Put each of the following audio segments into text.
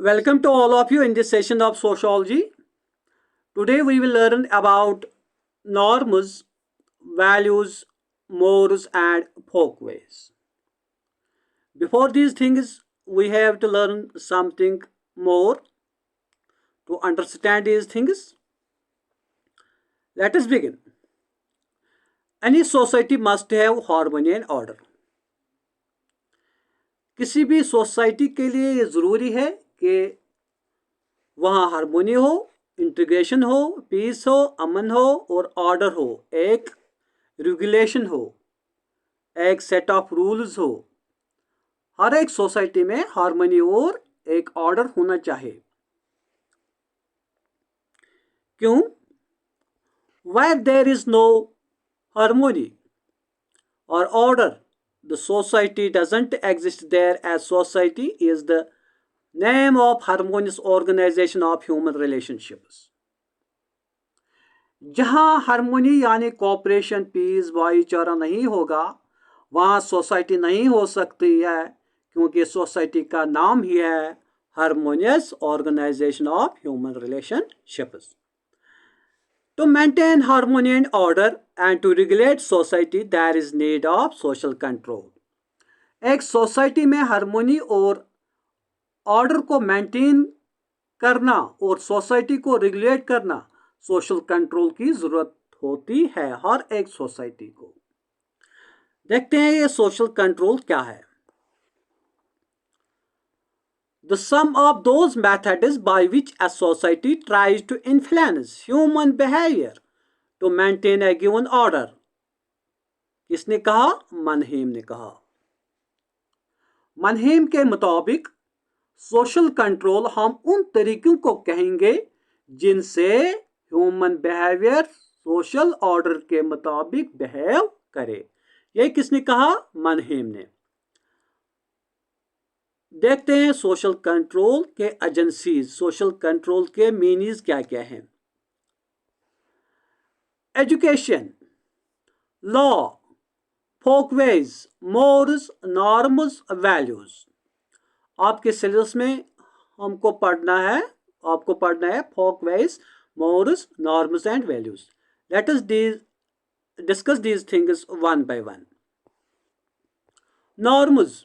Welcome to all of you in this session of sociology. Today we will learn about norms, values, mores, and folkways. Before these things, we have to learn something more to understand these things. Let us begin. Any society must have harmony and order. किसी भी society के लिए ये ज़रूरी है कि वहाँ harmony हो, इंटीग्रेशन हो, पीस हो, अमन हो और ऑर्डर हो, एक रेगुलेशन हो, एक सेट ऑफ रूल्स हो। हर एक सोसाइटी में हारमोनी और एक ऑर्डर होना चाहिए। क्यों? Where there is no harmony or order, the society doesn't exist there, as society is the name of harmonious organization of human relationships. जहाँ हारमोनी यानी कोऑपरेशन, पीस, भाईचारा नहीं होगा, वहाँ सोसाइटी नहीं हो सकती है, क्योंकि सोसाइटी का नाम ही है harmonious organisation of human relationships. To maintain harmony and order and to regulate society, there is need of social control. एक सोसाइटी में हारमोनी और ऑर्डर को मेंटेन करना और सोसाइटी को रेगुलेट करना, सोशल कंट्रोल की जरूरत होती है हर एक सोसाइटी को। देखते हैं ये सोशल कंट्रोल क्या है। The sum of those methods by which a society tries to influence human behavior to maintain a given order. किसने कहा? मनहेम ने कहा। मनहेम के मुताबिक सोशल कंट्रोल हम उन तरीकों को कहेंगे जिनसे ह्यूमन बिहेवियर सोशल ऑर्डर के मुताबिक बिहेव करे। ये किसने कहा? मनहेम ने। देखते हैं सोशल कंट्रोल के एजेंसीज, सोशल कंट्रोल के मीनिंग्स क्या क्या हैं। Education, law, Folkways, morals, norms, values. आपके सिलेबस में आपको पढ़ना है Folkways, morals, norms and values. Let us discuss these things one by one. Norms.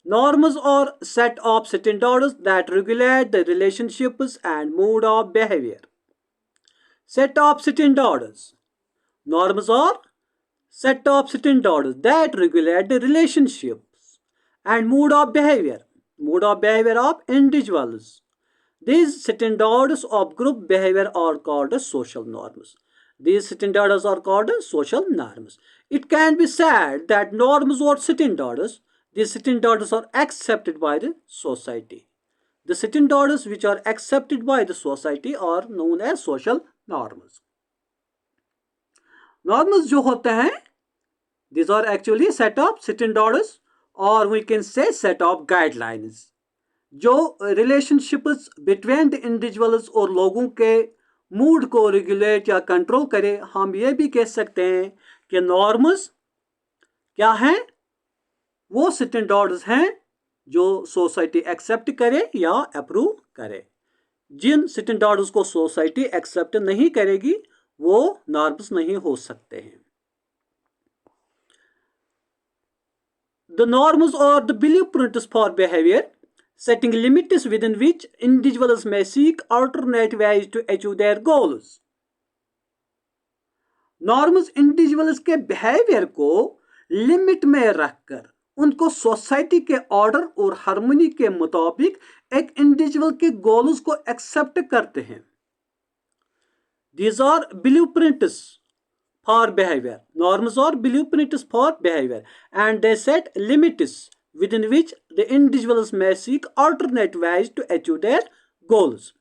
Norms are set of standards that regulate the relationships and mood of behavior. Set of standards. Norms are set of standards that regulate the relationships and mood of behavior of individuals. These standards of group behavior are called social norms. These standards are called social norms. It can be said that norms or standards, these standards are accepted by the society. The standards which are accepted by the society are known as social norms. Norms जो होते हैं, these are actually set of standards or we can say set of guidelines जो relationships between the individuals और लोगों के mood को regulate या control करे। हम ये भी कह सकते हैं कि नॉर्म्स क्या हैं? वो स्टैंडर्ड्स हैं जो सोसाइटी एक्सेप्ट करे या अप्रूव करे। जिन स्टैंडर्ड्स को सोसाइटी एक्सेप्ट नहीं करेगी वो नॉर्म्स नहीं हो सकते हैं। The norms are the blueprints for behavior, setting limits within which individuals may seek alternate ways to achieve their goals. Norms individuals के बिहेवियर को लिमिट में रखकर उनको सोसाइटी के ऑर्डर और हार्मनी के मुताबिक एक इंडिविजुअल के गोल्स को एक्सेप्ट करते हैं। These are blueprints for behavior. Norms are blueprints for behavior and they set limits within which the individuals may seek alternate ways to achieve their goals.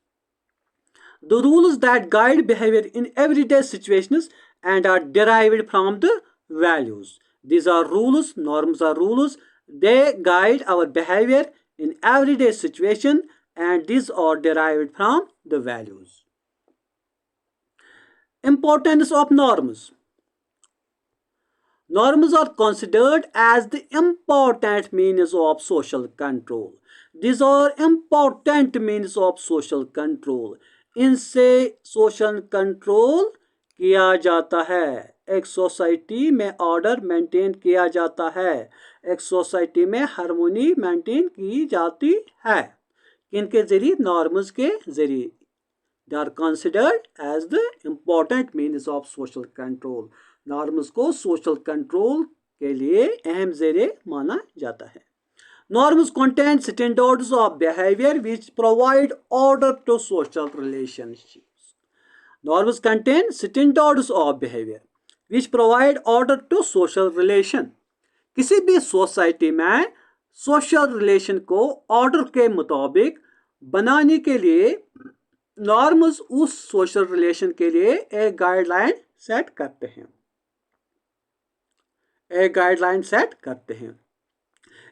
The rules that guide behavior in everyday situations and are derived from the values. These are rules, norms are rules, they guide our behavior in everyday situation and these are derived from the values. Importance of norms. Norms are considered as the important means of social control. These are important means of social control. इनसे social control किया जाता है। एक society में order maintain किया जाता है, एक सोसाइटी में हार्मोनी मेंटेन की जाती है। किनके जरिए? नॉर्म्स के जरिए। They are considered as the important means of social control. Norms को सोशल कंट्रोल के लिए अहम जरिए माना जाता है। Norms contain standards of behavior which provide order to social relationships. Norms contain standards of behavior which provide order to social relation. किसी भी सोसाइटी में सोशल रिलेशन को ऑर्डर के मुताबिक बनाने के लिए नॉर्म्स उस सोशल रिलेशन के लिए एक गाइडलाइन सेट करते हैं।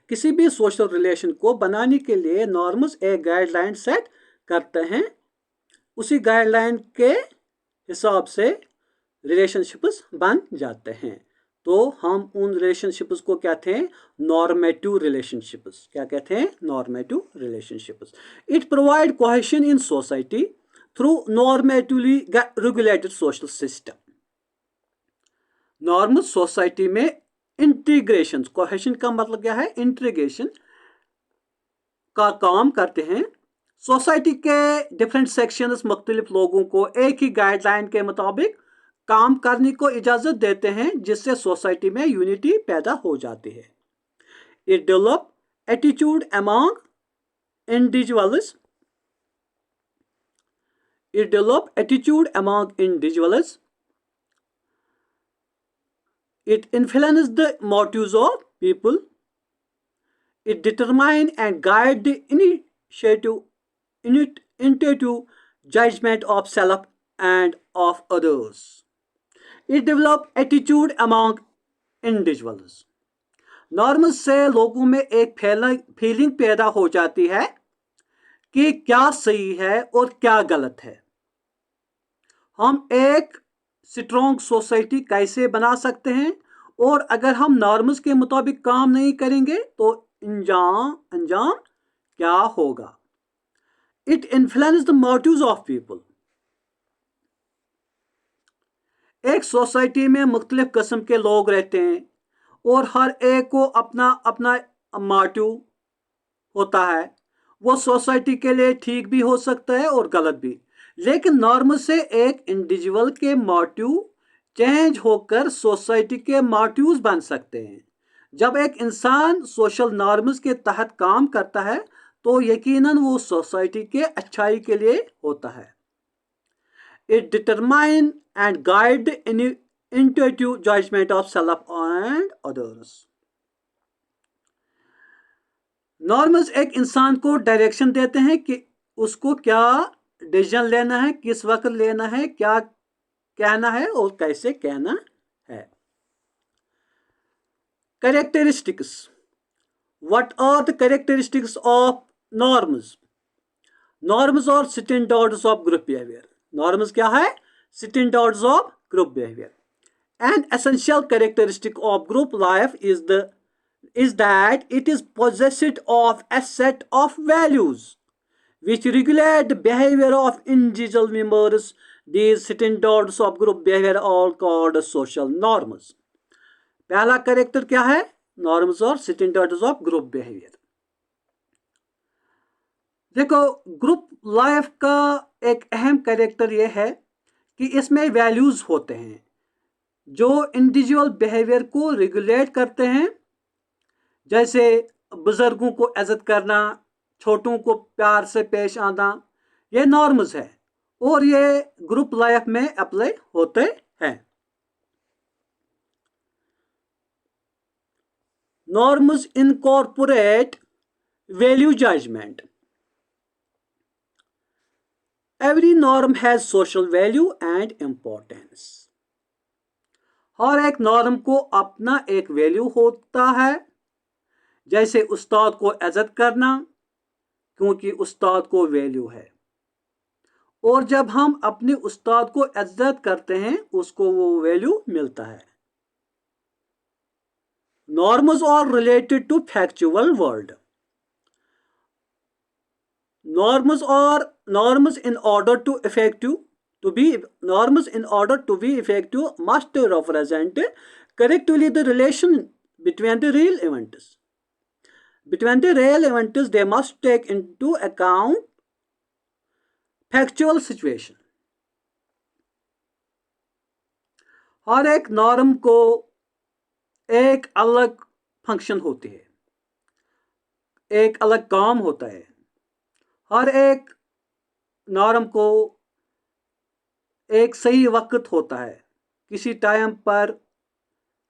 किसी भी सोशल रिलेशन को बनाने के लिए नॉर्म्स एक गाइडलाइन सेट करते हैं। उसी गाइडलाइन के हिसाब से रिलेशनशिप्स बन जाते हैं। तो हम उन रिलेशनशिप्स को कहते हैं नॉर्मेटिव रिलेशनशिप्स। क्या कहते हैं? Normative relationships. It provide cohesion in society through normatively regulated social system. Norms society में इंटीग्रेशन, कोहेशन का मतलब क्या है? इंटीग्रेशन का काम करते हैं। सोसाइटी के डिफरेंट सेक्शंस मुख्तलिफ लोगों को एक ही गाइडलाइन के मुताबिक काम करने को इजाजत देते हैं, जिससे सोसाइटी में यूनिटी पैदा हो जाती है। It develop attitude among individuals. It influences the motives of people. It determines and guides the intuitive judgment of self and of others. It develops attitude among individuals. Norms से लोगों में एक feeling पैदा हो जाती है कि क्या सही है और क्या गलत है। हम एक स्ट्रॉन्ग सोसाइटी कैसे बना सकते हैं, और अगर हम नॉर्म्स के मुताबिक काम नहीं करेंगे तो अंजाम क्या होगा। It influence the motives of people. एक सोसाइटी में मुख्तलिफ किस्म के लोग रहते हैं और हर एक को अपना अपना मोटिव होता है। वो सोसाइटी के लिए ठीक भी हो सकता है और गलत भी। लेकिन नॉर्म से एक इंडिविजुअल के मोटिव चेंज होकर सोसाइटी के मोटिव्स बन सकते हैं। जब एक इंसान सोशल नॉर्म्स के तहत काम करता है तो यकीनन वो सोसाइटी के अच्छाई के लिए होता है। It determine and guide intuitive judgement of self and others. Norms एक इंसान को डायरेक्शन देते हैं कि उसको क्या डिसीजन लेना है, किस वक्त लेना है, क्या कहना है और कैसे कहना है। Characteristics. What are the characteristics of norms? Norms और standards of group behaviour. Norms क्या है? Standards of group behaviour. An essential characteristic of group life is that it is possessed of a set of values which regulate the behavior of individual members. These standards of group behavior are called social norms. पहला character क्या है? Norms और standards of group behaviour. देखो, group life का एक अहम character यह है कि इसमें वैल्यूज होते हैं जो इंडिविजुअल बिहेवियर को रेगुलेट करते हैं, जैसे बुजुर्गों को इज्जत करना, छोटों को प्यार से पेश आना। ये नॉर्म्स है और ये ग्रुप लाइफ में अप्लाई होते हैं। Norms incorporate value judgement. Every norm has social value and importance. हर एक नॉर्म को अपना एक वैल्यू होता है, जैसे उस्ताद को इज्जत करना, क्योंकि उस्ताद को वैल्यू है। और जब हम अपने उस्ताद को इज्जत करते हैं उसको वो वैल्यू मिलता है। Norms are related to factual world. Norms in order to be effective must represent correctly the relation between the real events. They must take into account factual situation. हर एक नॉर्म को एक अलग फंक्शन होती है, एक अलग काम होता है। हर एक नॉर्म को एक सही वक्त होता है, किसी टाइम पर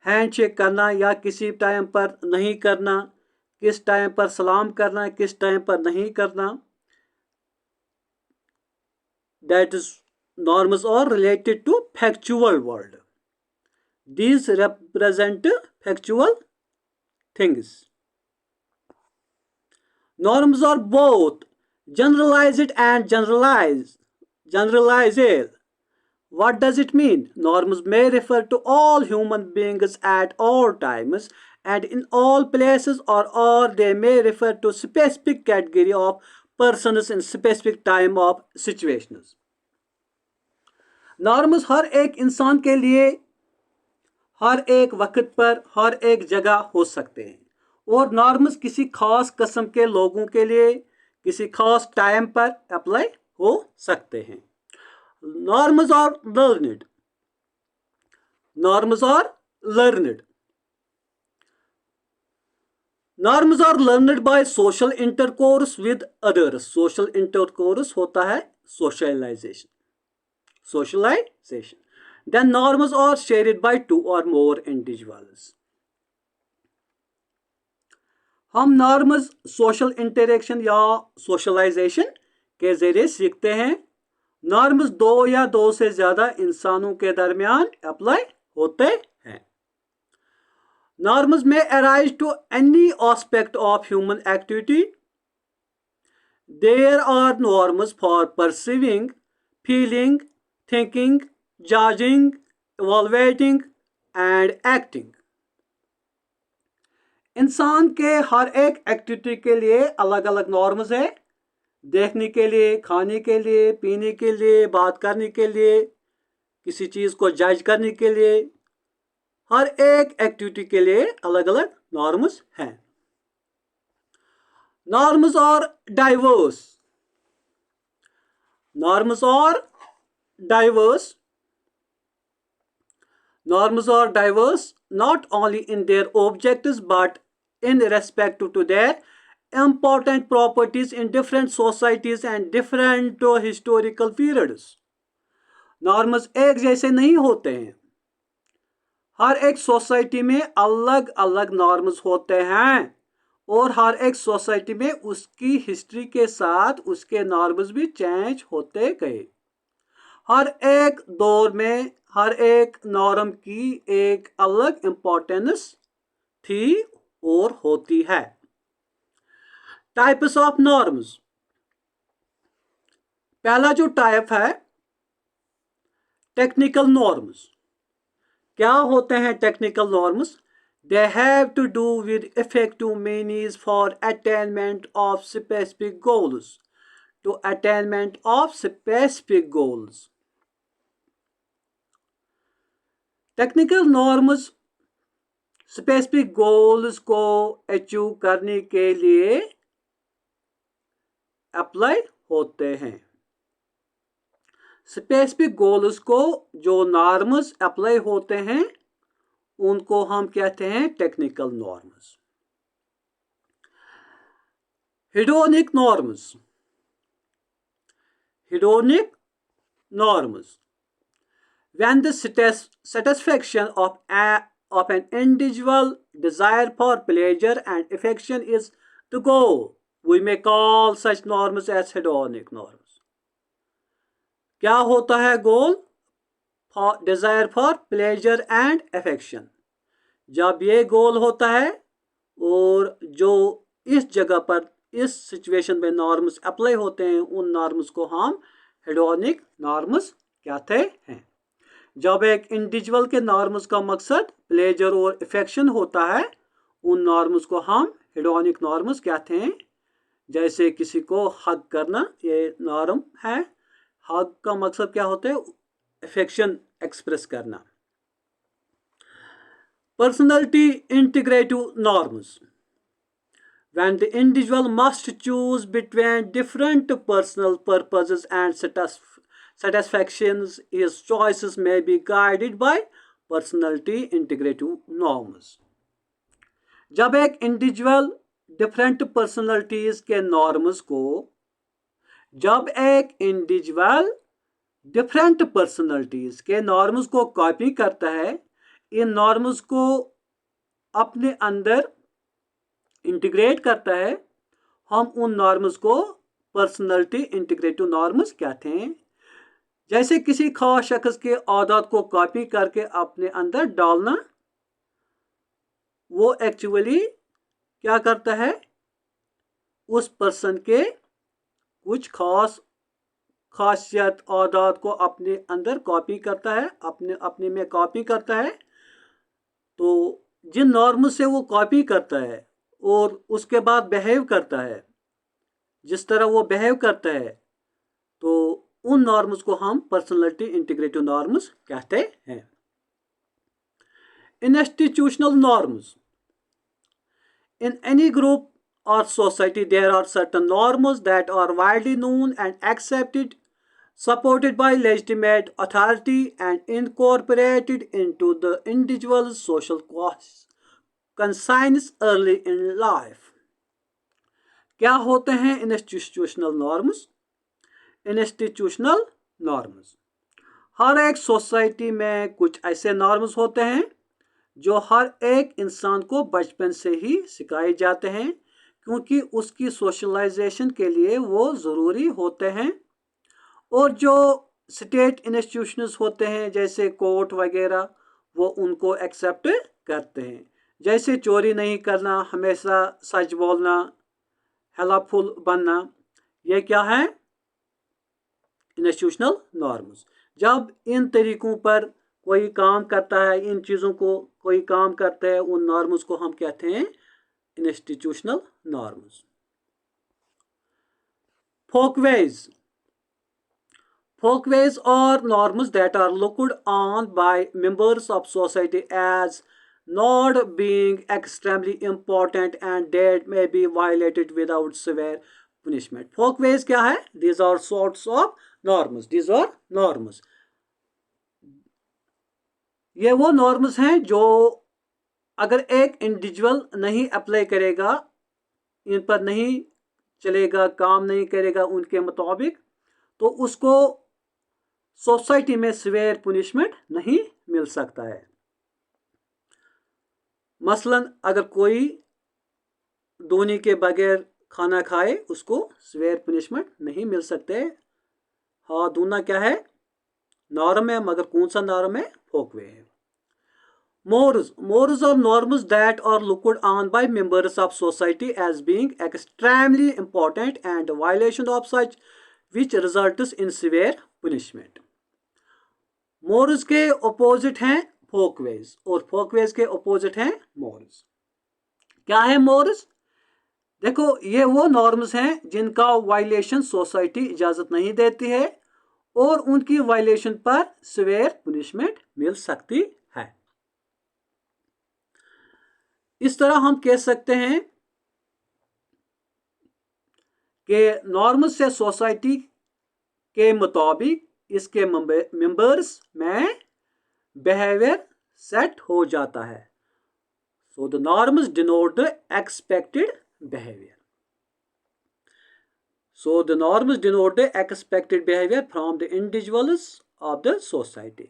हैंडशेक करना या किसी टाइम पर नहीं करना, किस टाइम पर सलाम करना, किस टाइम पर नहीं करना। That is, norms are related to factual world. These represent factual things. Norms are both generalized and generalizable. What does it mean? Norms may refer to all human beings at all times and in all places, or they may refer to specific category of persons in specific time of situations. Norms हर एक इंसान के लिए हर एक वक्त पर हर एक जगह हो सकते हैं, और नॉर्म्स किसी खास किस्म के लोगों के लिए किसी खास टाइम पर अप्लाई हो सकते हैं। Norms are learned. Norms are learned. Norms are learned by social intercourse with others. Social intercourse होता है socialization. Then norms are shared by two or more individuals. हम नॉर्म्स सोशल इंटरेक्शन या socialisation के जरिए सीखते हैं। नॉर्म्स दो या दो से ज्यादा इंसानों के दरमियान अप्लाई होते हैं। नॉर्म्स में arise to any aspect of human activity. There are norms for perceiving, feeling, thinking, judging, evaluating and acting. इंसान के हर एक एक्टिविटी के लिए अलग अलग नॉर्म्स है। देखने के लिए, खाने के लिए, पीने के लिए, बात करने के लिए, किसी चीज़ को जज करने के लिए, हर एक एक्टिविटी के लिए अलग अलग नॉर्म्स हैं। Norms are diverse. Norms are diverse not only in their objectives but in respect to their important properties in different societies and different historical periods. Norms एक जैसे नहीं होते हैं। हर एक सोसाइटी में अलग अलग नॉर्म्स होते हैं, और हर एक सोसाइटी में उसकी हिस्ट्री के साथ उसके नॉर्म्स भी चेंज होते गए। हर एक दौर में हर एक नॉर्म की एक अलग इंपॉर्टेंस थी और होती है। Types of norms. पहला जो टाइप है टेक्निकल नॉर्म्स। क्या होते हैं technical norms? They have to do with effective means for attainment of specific goals. To attainment of specific goals. Technical norms specific goals को अचीव करने के लिए अप्लाई होते हैं। स्पेसिफिक गोल्स को जो नॉर्म्स अप्लाई होते हैं उनको हम कहते हैं technical norms. hedonic norms. Hedonic norms. When the satisfaction of an individual desire for pleasure and affection is the goal, we may call such norms as hedonic norms. क्या होता है goal? Desire for pleasure and affection. जब ये गोल होता है और जो इस जगह पर इस सिचुएशन में नॉर्म्स अप्लाई होते हैं उन नॉर्म्स को हम हेडोनिक नॉर्म्स कहते हैं। जब एक इंडिविजुअल के नॉर्म्स का मकसद प्लेजर और अफेक्शन होता है उन नॉर्म्स को हम हेडोनिक नॉर्म्स कहते हैं। जैसे किसी को हग करना, ये नॉर्म है। हग का मकसद क्या होता है? अफेक्शन एक्सप्रेस करना। Personality integrative norms, when the individual must choose between different personal purposes and satisfactions, his choices may be guided by personality integrative norms. जब एक इंडिविजुअल डिफरेंट पर्सनैलिटीज के नॉर्म्स को जब एक इंडिविजुअल डिफरेंट पर्सनैलिटीज के norms को copy करता है, इन नॉर्म्स को अपने अंदर इंटीग्रेट करता है, हम उन नॉर्म्स को पर्सनैलिटी इंटीग्रेटिव नॉर्म्स कहते हैं। जैसे किसी खास शख्स के आदत को कॉपी करके अपने अंदर डालना, वो एक्चुअली क्या करता है? उस पर्सन के कुछ खास खासियत आदत को अपने अंदर कॉपी करता है, अपने में कॉपी करता है। तो जिन नॉर्म से वो कॉपी करता है और उसके बाद बिहेव करता है, जिस तरह वो बिहेव करता है, तो उन नॉर्म्स को हम पर्सनैलिटी इंटीग्रेटिव नॉर्म्स कहते हैं। Institutional norms, in any group or society, there are certain norms that are widely known and accepted, supported by legitimate authority and incorporated into the individual's social conscience early in life. क्या होते हैं institutional norms? Institutional norms, हर एक society में कुछ ऐसे norms होते हैं जो हर एक इंसान को बचपन से ही सिखाए जाते हैं, क्योंकि उसकी सोशलाइजेशन के लिए वो ज़रूरी होते हैं। और जो स्टेट इंस्टीट्यूशंस होते हैं जैसे कोर्ट वगैरह, वो उनको एक्सेप्ट करते हैं। जैसे चोरी नहीं करना, हमेशा सच बोलना, हेल्पफुल बनना, ये क्या है? Institutional norms. जब इन तरीकों पर कोई काम करता है, इन चीज़ों को कोई काम करता है, उन नॉर्म्स को हम कहते हैं institutional norms. Folkways. Folkways are norms that are looked on by members of society as not being extremely important and that may be violated without severe punishment. Folkways क्या है? These are sorts of norms. These are norms. ये वो norms हैं जो अगर एक individual नहीं apply करेगा, इन पर नहीं चलेगा, काम नहीं करेगा उनके मुताबिक, तो उसको सोसाइटी में सिवियर पुनिशमेंट नहीं मिल सकता है। मसलन अगर कोई धोने के बगैर खाना खाए, उसको सिवियर पुनिशमेंट नहीं मिल सकते। हाँ, धोना क्या है? नॉर्म है, मगर कौन सा नॉर्म है? फोकवे है। Mores are norms that are looked on by members of society as being extremely important and violation of such which results in severe punishment. Mores के opposite हैं folkways और folkways के opposite हैं mores. क्या है mores? देखो, ये वो norms हैं जिनका वायलेशन सोसाइटी इजाज़त नहीं देती है और उनकी वायलेशन पर severe punishment मिल सकती है। इस तरह हम कह सकते हैं कि नॉर्म से सोसाइटी के मुताबिक इसके मेंबर्स में बिहेवियर सेट हो जाता है। So the norms denote the expected behaviour. So the norms denote the expected behaviour from the individuals of the society.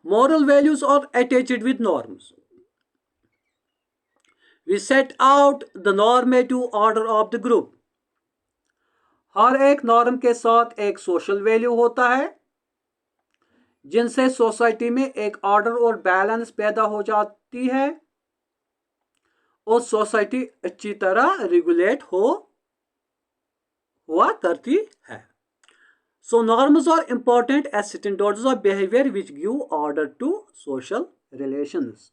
Moral values are attached with norms. We set out the normative order of the group. हर एक norm के साथ एक social value होता है जिनसे society में एक ऑर्डर और बैलेंस पैदा हो जाती है और सोसाइटी अच्छी तरह रेगुलेट हुआ करती है। So norms are important as standards of behavior which give order to social relations.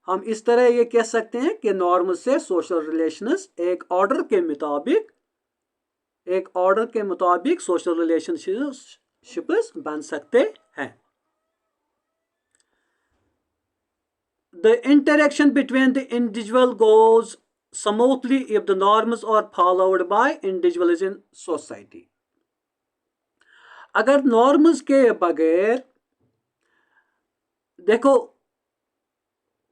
हम इस तरह ये कह सकते हैं कि नॉर्म्स से सोशल रिलेशंस एक ऑर्डर के मुताबिक सोशल रिलेशनशिप्स बन सकते हैं। The interaction between the individual goes smoothly if the norms are followed by individuals in society. अगर नॉर्म्स के बगैर देखो,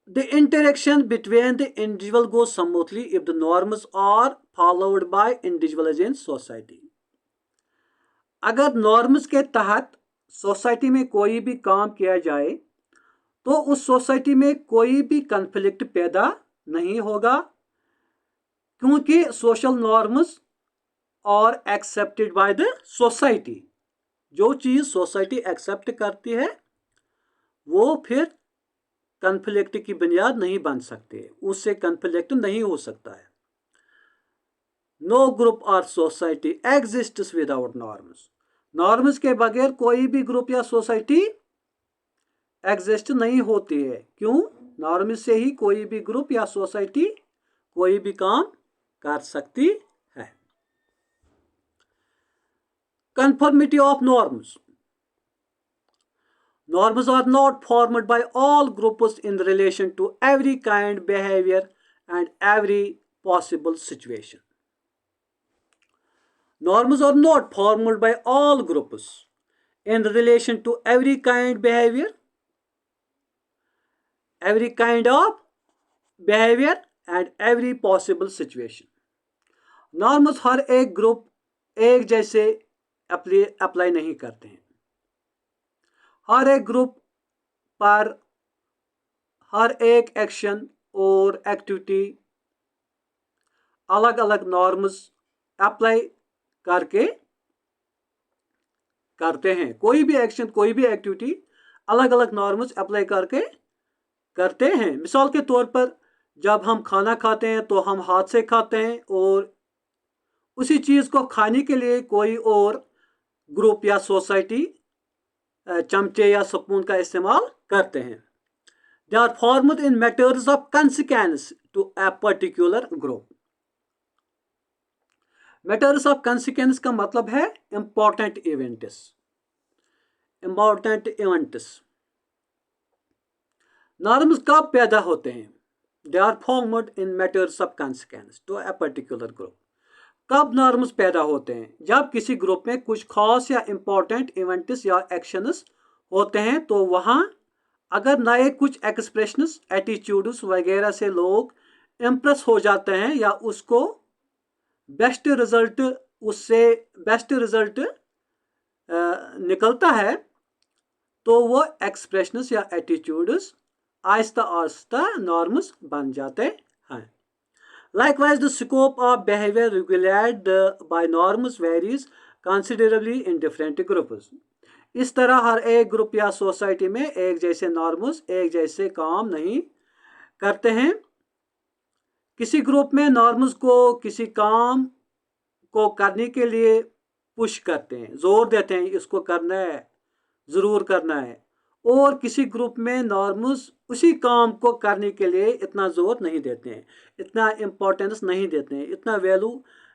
the interaction between the individual goes smoothly if the norms are followed by individuals in society. अगर norms के तहत society में कोई भी काम किया जाए तो उस सोसाइटी में कोई भी कन्फ्लिक्ट पैदा नहीं होगा, क्योंकि social norms are accepted by the society. जो चीज़ सोसाइटी एक्सेप्ट करती है वो फिर कन्फ्लिक्ट की बुनियाद नहीं बन सकती, उससे कन्फ्लिक्ट नहीं हो सकता है। नो ग्रुप और society exists without norms. Norms के बगैर कोई भी ग्रुप या सोसाइटी एग्जिस्ट नहीं होती है। क्यों? नॉर्म्स से ही कोई भी ग्रुप या सोसाइटी कोई भी काम कर सकती है। Conformity of norms. Norms are not formed by all groups in relation to every kind behavior and every possible situation. Norms are not formed by all groups in relation to every kind behavior, every kind of behavior and every possible situation. Norms हर एक group एक जैसे apply नहीं करते हैं। हर एक group पर हर एक action और एक्टिविटी अलग अलग नॉर्म्स अप्लाई करके करते हैं। कोई भी एक्शन, कोई भी एक्टिविटी अलग अलग नॉर्म्स अप्लाई करके करते हैं। मिसाल के तौर पर जब हम खाना खाते हैं तो हम हाथ से खाते हैं और उसी चीज़ को खाने के लिए कोई और ग्रुप या सोसाइटी चमचे या स्पून का इस्तेमाल करते हैं। They are formed in matters of consequence to a particular group. Matters of consequence का मतलब है इंपॉर्टेंट इवेंट्स। नॉर्म्स कब पैदा होते हैं? They are formed in matters of consequence to a particular group. कब नॉर्म्स पैदा होते हैं? जब किसी ग्रुप में कुछ खास या इम्पोर्टेंट इवेंट्स या एक्शंस होते हैं तो वहाँ अगर नए कुछ एक्सप्रेशंस, एटीट्यूड्स वगैरह से लोग इम्प्रेस हो जाते हैं या उससे बेस्ट रिजल्ट निकलता है तो वो एक्सप्रेशंस या एटीट्यूड्स आहिस्ता आहिस्ता नॉर्म्स बन जाते हैं। Likewise, the scope of behavior regulated by norms varies considerably in different groups. इस तरह हर एक ग्रुप या सोसाइटी में एक जैसे नॉर्म्स एक जैसे काम नहीं करते हैं। किसी ग्रुप में नॉर्म्स को किसी काम को करने के लिए पुश करते हैं, जोर देते हैं, इसको करना है, ज़रूर करना है। और किसी ग्रुप में नॉर्म्स उसी काम को करने के लिए इतना जोर नहीं देते हैं, इतना इम्पोर्टेंस नहीं देते हैं, इतना वैल्यू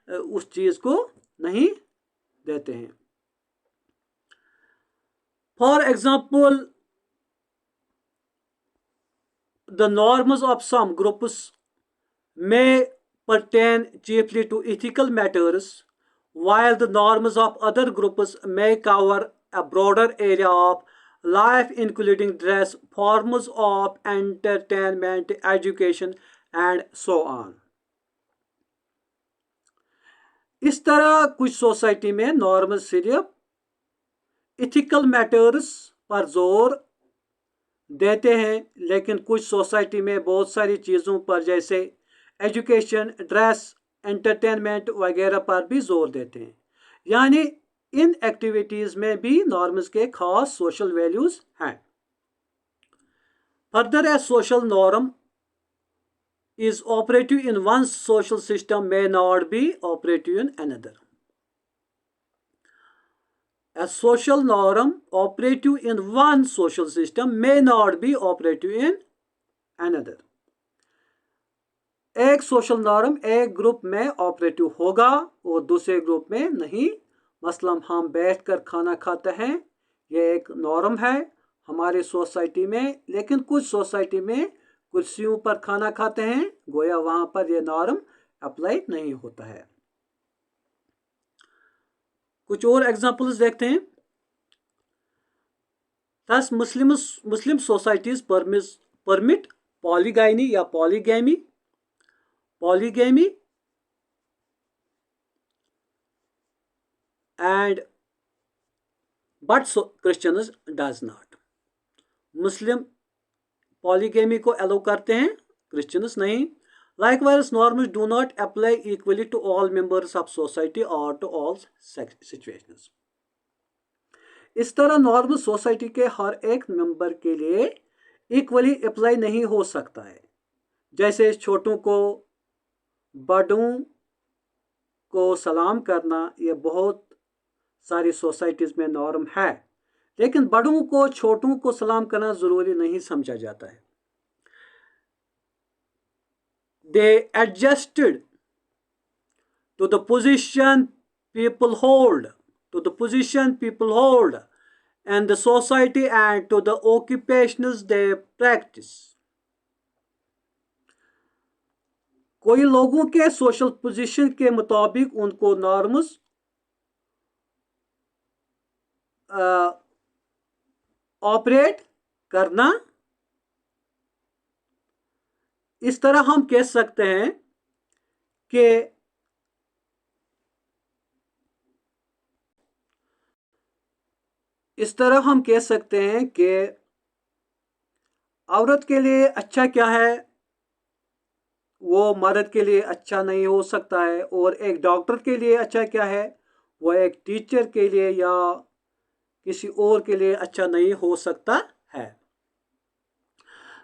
उस चीज़ को नहीं देते हैं। For example, the norms of some groups may pertain chiefly to ethical matters, while the norms of other groups may cover a broader area of life including dress, forms of entertainment, education and so on. इस तरह कुछ society में norms सिर्फ ethical matters पर जोर देते हैं, लेकिन कुछ सोसाइटी में बहुत सारी चीज़ों पर जैसे एजुकेशन, ड्रेस, एंटरटेनमेंट वगैरह पर भी जोर देते हैं। यानी इन एक्टिविटीज़ में भी नॉर्म्स के खास सोशल वैल्यूज़ हैं। Further, A social norm is operative in one social system may not be operative in another. A social norm operative in one social system may not be operative in another. एक social norm एक group में operative होगा और दूसरे group में नहीं। मसलन हम बैठकर खाना खाते हैं, ये एक नॉर्म है हमारी सोसाइटी में, लेकिन कुछ सोसाइटी में कुर्सियों पर खाना खाते हैं, गोया वहां पर यह नॉर्म अप्लाई नहीं होता है। कुछ और एग्जांपल्स देखते हैं। Thus, Muslim societies permit polygyny या polygamy and but Christians does not. Muslim polygamy को अलाउ करते हैं, क्रिश्चियंस नहीं। Likewise, norms do not apply equally to all members of society or to all situations. इस तरह norm society के हर एक member के लिए इक्वली अप्लाई नहीं हो सकता है। जैसे छोटों को बड़ों को सलाम करना, ये बहुत सारी सोसाइटीज़ में नॉर्म है, लेकिन बड़ों को छोटों को सलाम करना ज़रूरी नहीं समझा जाता है। They adjusted to the position people hold, and the society and to the occupations they practice. कोई लोगों के सोशल पोजीशन के मुताबिक उनको नॉर्म्स ऑपरेट करना। इस तरह हम कह सकते हैं कि औरत के लिए अच्छा क्या है वो मर्द के लिए अच्छा नहीं हो सकता है, और एक डॉक्टर के लिए अच्छा क्या है वो एक टीचर के लिए या किसी और के लिए अच्छा नहीं हो सकता है।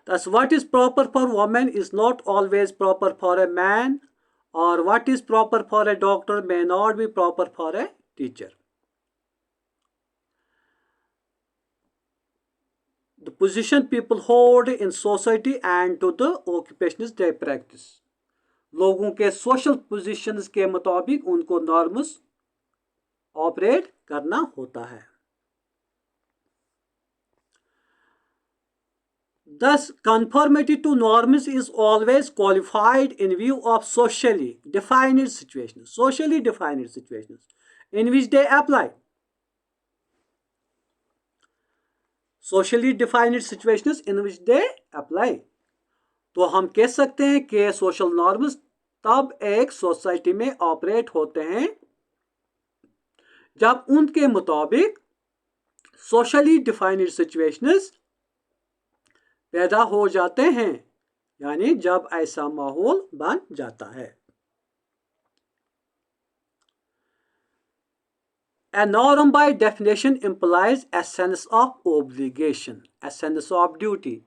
Thus, what is proper for woman is not always proper for a man, or what is proper for a doctor may not be proper for a teacher. The position people hold in society and to the occupations they practice. लोगों के social positions के मुताबिक उनको norms operate करना होता है। Thus, conformity to norms is always qualified in view of socially defined situations in which they apply. Socially defined situations in which they apply. तो हम कह सकते हैं कि सोशल नॉर्म्स तब एक सोसाइटी में ऑपरेट होते हैं जब उनके मुताबिक सोशली डिफाइंड सिचुएशंस पैदा हो जाते हैं, यानी जब ऐसा माहौल बन जाता है। A norm by definition implies a sense of obligation, a sense of duty.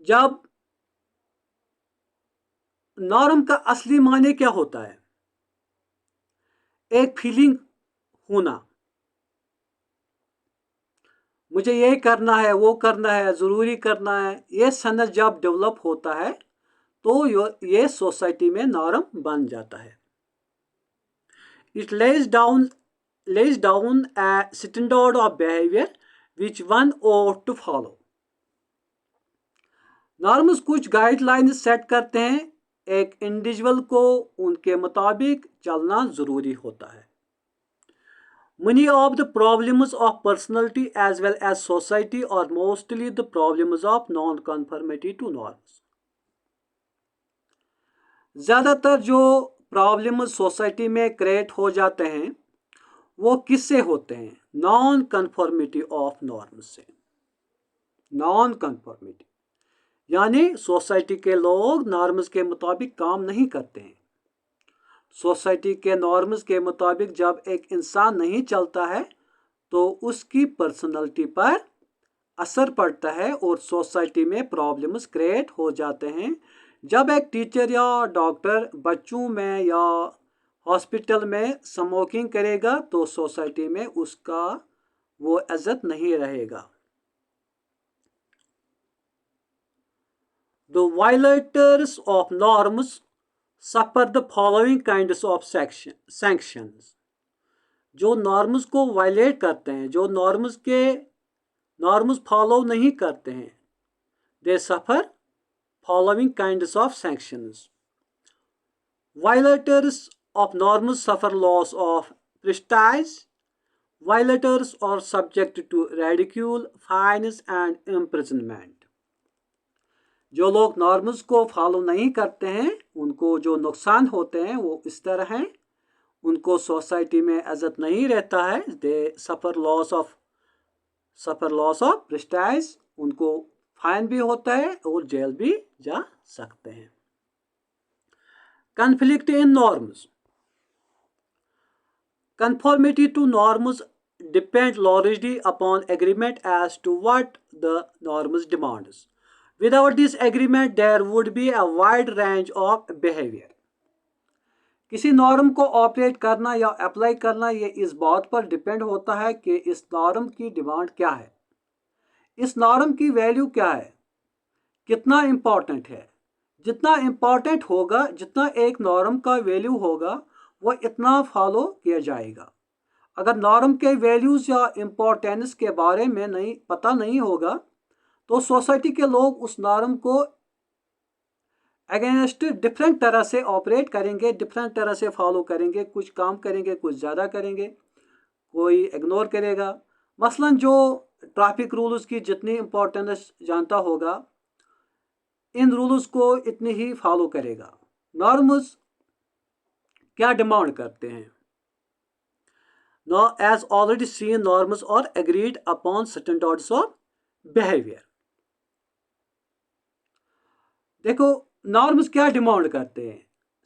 जब नॉर्म का असली माने क्या होता है? एक फीलिंग होना, मुझे ये करना है, वो करना है, ज़रूरी करना है, ये सनद जब डेवलप होता है तो ये सोसाइटी में नॉर्म बन जाता है। It lays down a standard of behavior which one ought to follow. Norms कुछ गाइडलाइंस सेट करते हैं, एक इंडिविजुअल को उनके मुताबिक चलना ज़रूरी होता है। Many of the problems of personality as well as society are mostly the problems of non-conformity to norms. ज़्यादातर जो प्रॉब्लम्स सोसाइटी में क्रिएट हो जाते हैं वो किससे होते हैं? नॉन कन्फॉर्मिटी ऑफ नॉर्म्स से। नॉन कन्फॉर्मिटी यानी सोसाइटी के लोग नॉर्म्स के मुताबिक काम नहीं करते हैं। सोसाइटी के नॉर्म्स के मुताबिक जब एक इंसान नहीं चलता है तो उसकी पर्सनालिटी पर असर पड़ता है और सोसाइटी में प्रॉब्लम्स क्रिएट हो जाते हैं। जब एक टीचर या डॉक्टर बच्चों में या हॉस्पिटल में स्मोकिंग करेगा तो सोसाइटी में उसका वो इज्जत नहीं रहेगा। The violators of norms suffer the following kinds of sanctions. जो नॉर्म्स को वायलेट करते हैं, जो नॉर्म्स फॉलो नहीं करते हैं, they suffer following kinds of sanctions. Violators of norms suffer loss of prestige. Violators are subject to ridicule, fines and imprisonment. जो लोग नॉर्म्स को फॉलो नहीं करते हैं उनको जो नुकसान होते हैं वो इस तरह हैं, उनको सोसाइटी में इज्जत नहीं रहता है, दे सफ़र लॉस ऑफ प्रेस्टाइज, उनको फाइन भी होता है और जेल भी जा सकते हैं. Conflict in norms. Conformity to norms depend largely upon agreement as to what the norms demands. Without this agreement, there would be a wide range of behavior. किसी नॉर्म को ऑपरेट करना या अप्लाई करना ये इस बात पर डिपेंड होता है कि इस नॉर्म की डिमांड क्या है, इस नॉर्म की वैल्यू क्या है, कितना इम्पॉर्टेंट है. जितना इम्पॉर्टेंट होगा, जितना एक नॉर्म का वैल्यू होगा वो इतना फॉलो किया जाएगा. अगर नॉर्म के वैल्यूज़ या इम्पोर्टेंस के बारे में पता नहीं होगा तो सोसाइटी के लोग उस नॉर्म को अगेंस्ट डिफरेंट तरह से ऑपरेट करेंगे, डिफरेंट तरह से फॉलो करेंगे. कुछ काम करेंगे, कुछ ज़्यादा करेंगे, कोई इग्नोर करेगा. मसलन जो ट्रैफिक रूल्स की जितनी इम्पोर्टेंस जानता होगा, इन रूल्स को इतनी ही फॉलो करेगा. नॉर्म्स क्या डिमांड करते हैं? Now, as already seen, norms are agreed upon standards of behavior. देखो नॉर्म्स क्या डिमांड करते हैं?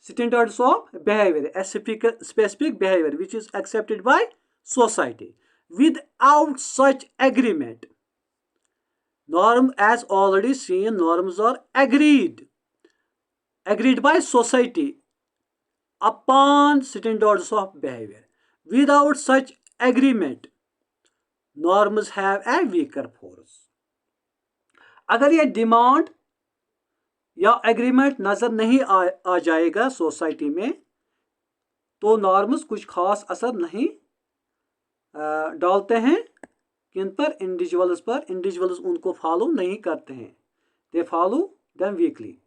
Standards of behaviour, a specific behavior which is accepted by society. Without such agreement, norm, as already seen, norms are agreed by society upon standards of behavior. Without such agreement, norms have a weaker force. अगर ये demand या agreement नज़र नहीं आ जाएगा society में तो norms कुछ खास असर नहीं डालते हैं किन पर? इंडिविजुअल्स पर. इंडिविजुअल्स उनको फॉलो नहीं करते हैं, they follow them weekly.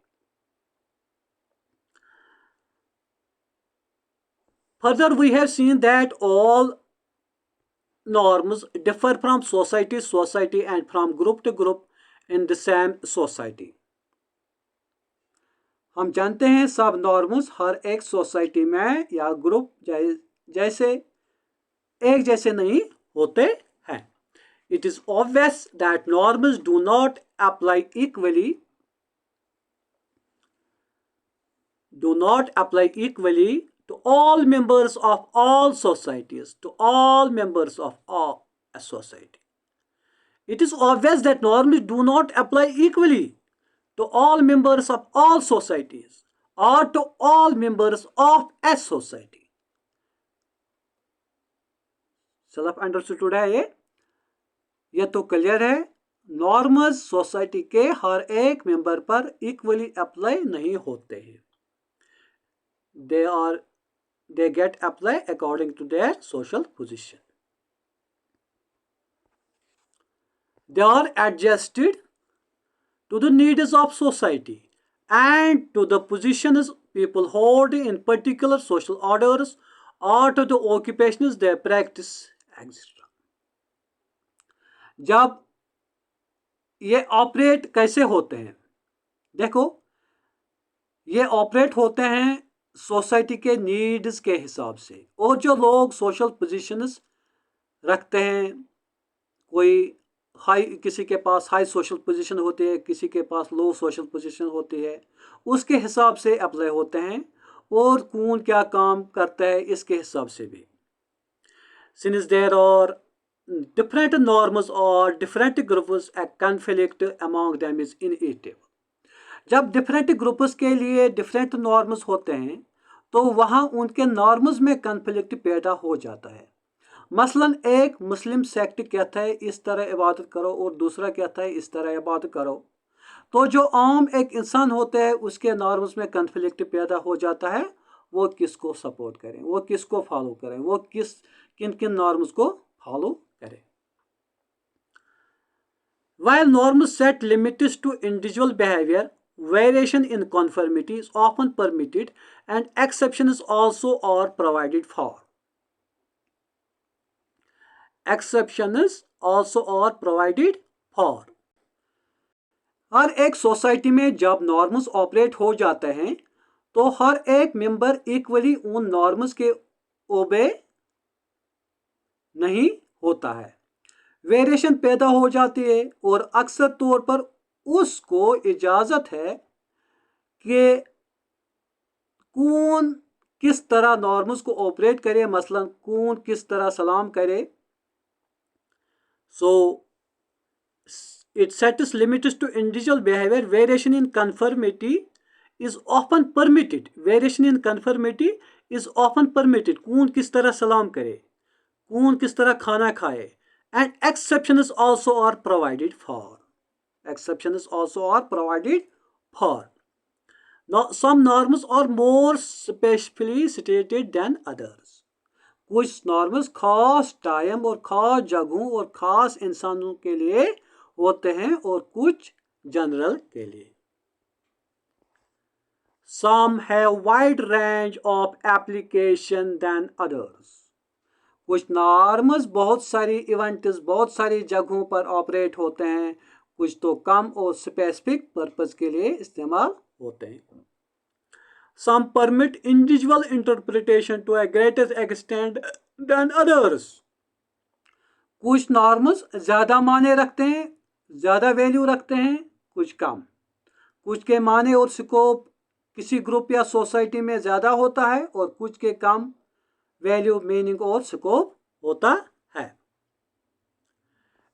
Further, we have seen that all norms differ from society to society and from group to group in the same society. हम जानते हैं सब नॉर्म्स हर एक सोसाइटी में या ग्रुप जैसे एक जैसे नहीं होते हैं. It is obvious that norms do not apply equally to all members of all societies, It is obvious that norms do not apply equally to all members of all societies or to all members of a society. Self understood है ये तो clear है. Norms society के हर एक member पर equally apply नहीं होते हैं. They get apply according to their social position. They are adjusted to the needs of society and to the positions people hold in particular social orders or to the occupations they practice, etc. जब ये operate कैसे होते हैं? देखो ये operate होते हैं society के नीड्स के हिसाब से. और जो लोग सोशल पोजीशंस रखते हैं, कोई किसी के पास हाई सोशल पोजीशन होती है, किसी के पास लो सोशल पोजीशन होती है, उसके हिसाब से अप्लाई होते हैं. और कौन क्या काम करता है इसके हिसाब से भी. Since there are different norms or different groups, a conflict among them is inevitable. जब डिफरेंट ग्रुप्स के लिए डिफरेंट नॉर्म्स होते हैं तो वहाँ उनके नॉर्म्स में कन्फ्लिक्ट पैदा हो जाता है. मसलन एक मुस्लिम सेक्ट कहता है इस तरह इबादत करो और दूसरा कहता है इस तरह इबादत करो, तो जो आम एक इंसान होता है उसके नॉर्म्स में कन्फ्लिक्ट पैदा हो जाता है, वो किसको सपोर्ट करें, वो किसको फॉलो करें, वो किन किन नॉर्म्स को फॉलो करें। While norms set limits to individual behavior, variation in conformity is often permitted and exceptions also are provided for. Exceptions also are provided for. हर एक सोसाइटी में जब नॉर्म्स ऑपरेट हो जाते हैं तो हर एक मेंबर इक्वली उन नॉर्म्स के ओबे नहीं होता है, वेरिएशन पैदा हो जाती है और अक्सर तौर पर उसको इजाज़त है कि कौन किस तरह नॉर्म्स को ऑपरेट करे, मसलन कौन किस तरह सलाम करे। सो it sets limits to individual behavior. Variation in conformity is often permitted. Variation in conformity is often permitted. कौन किस तरह सलाम करे, कौन किस तरह खाना खाए, and exceptions also are provided for. Exceptions also are provided for. Now, some norms are more specifically stated than others. कुछ नॉर्म्स खास टाइम और खास जगहों और खास इंसानों के लिए होते हैं और कुछ जनरल के लिए। Some have wide range of application than others. कुछ नॉर्म्स बहुत सारी इवेंट्स, बहुत सारी जगहों पर ऑपरेट होते हैं, कुछ तो कम और स्पेसिफिक पर्पस के लिए इस्तेमाल होते हैं। Some permit individual interpretation to a greater extent than others. कुछ नॉर्म्स ज़्यादा माने रखते हैं, ज़्यादा वैल्यू रखते हैं, कुछ कम। कुछ के माने और स्कोप किसी ग्रुप या सोसाइटी में ज़्यादा होता है और कुछ के कम वैल्यू, मीनिंग और स्कोप होता है।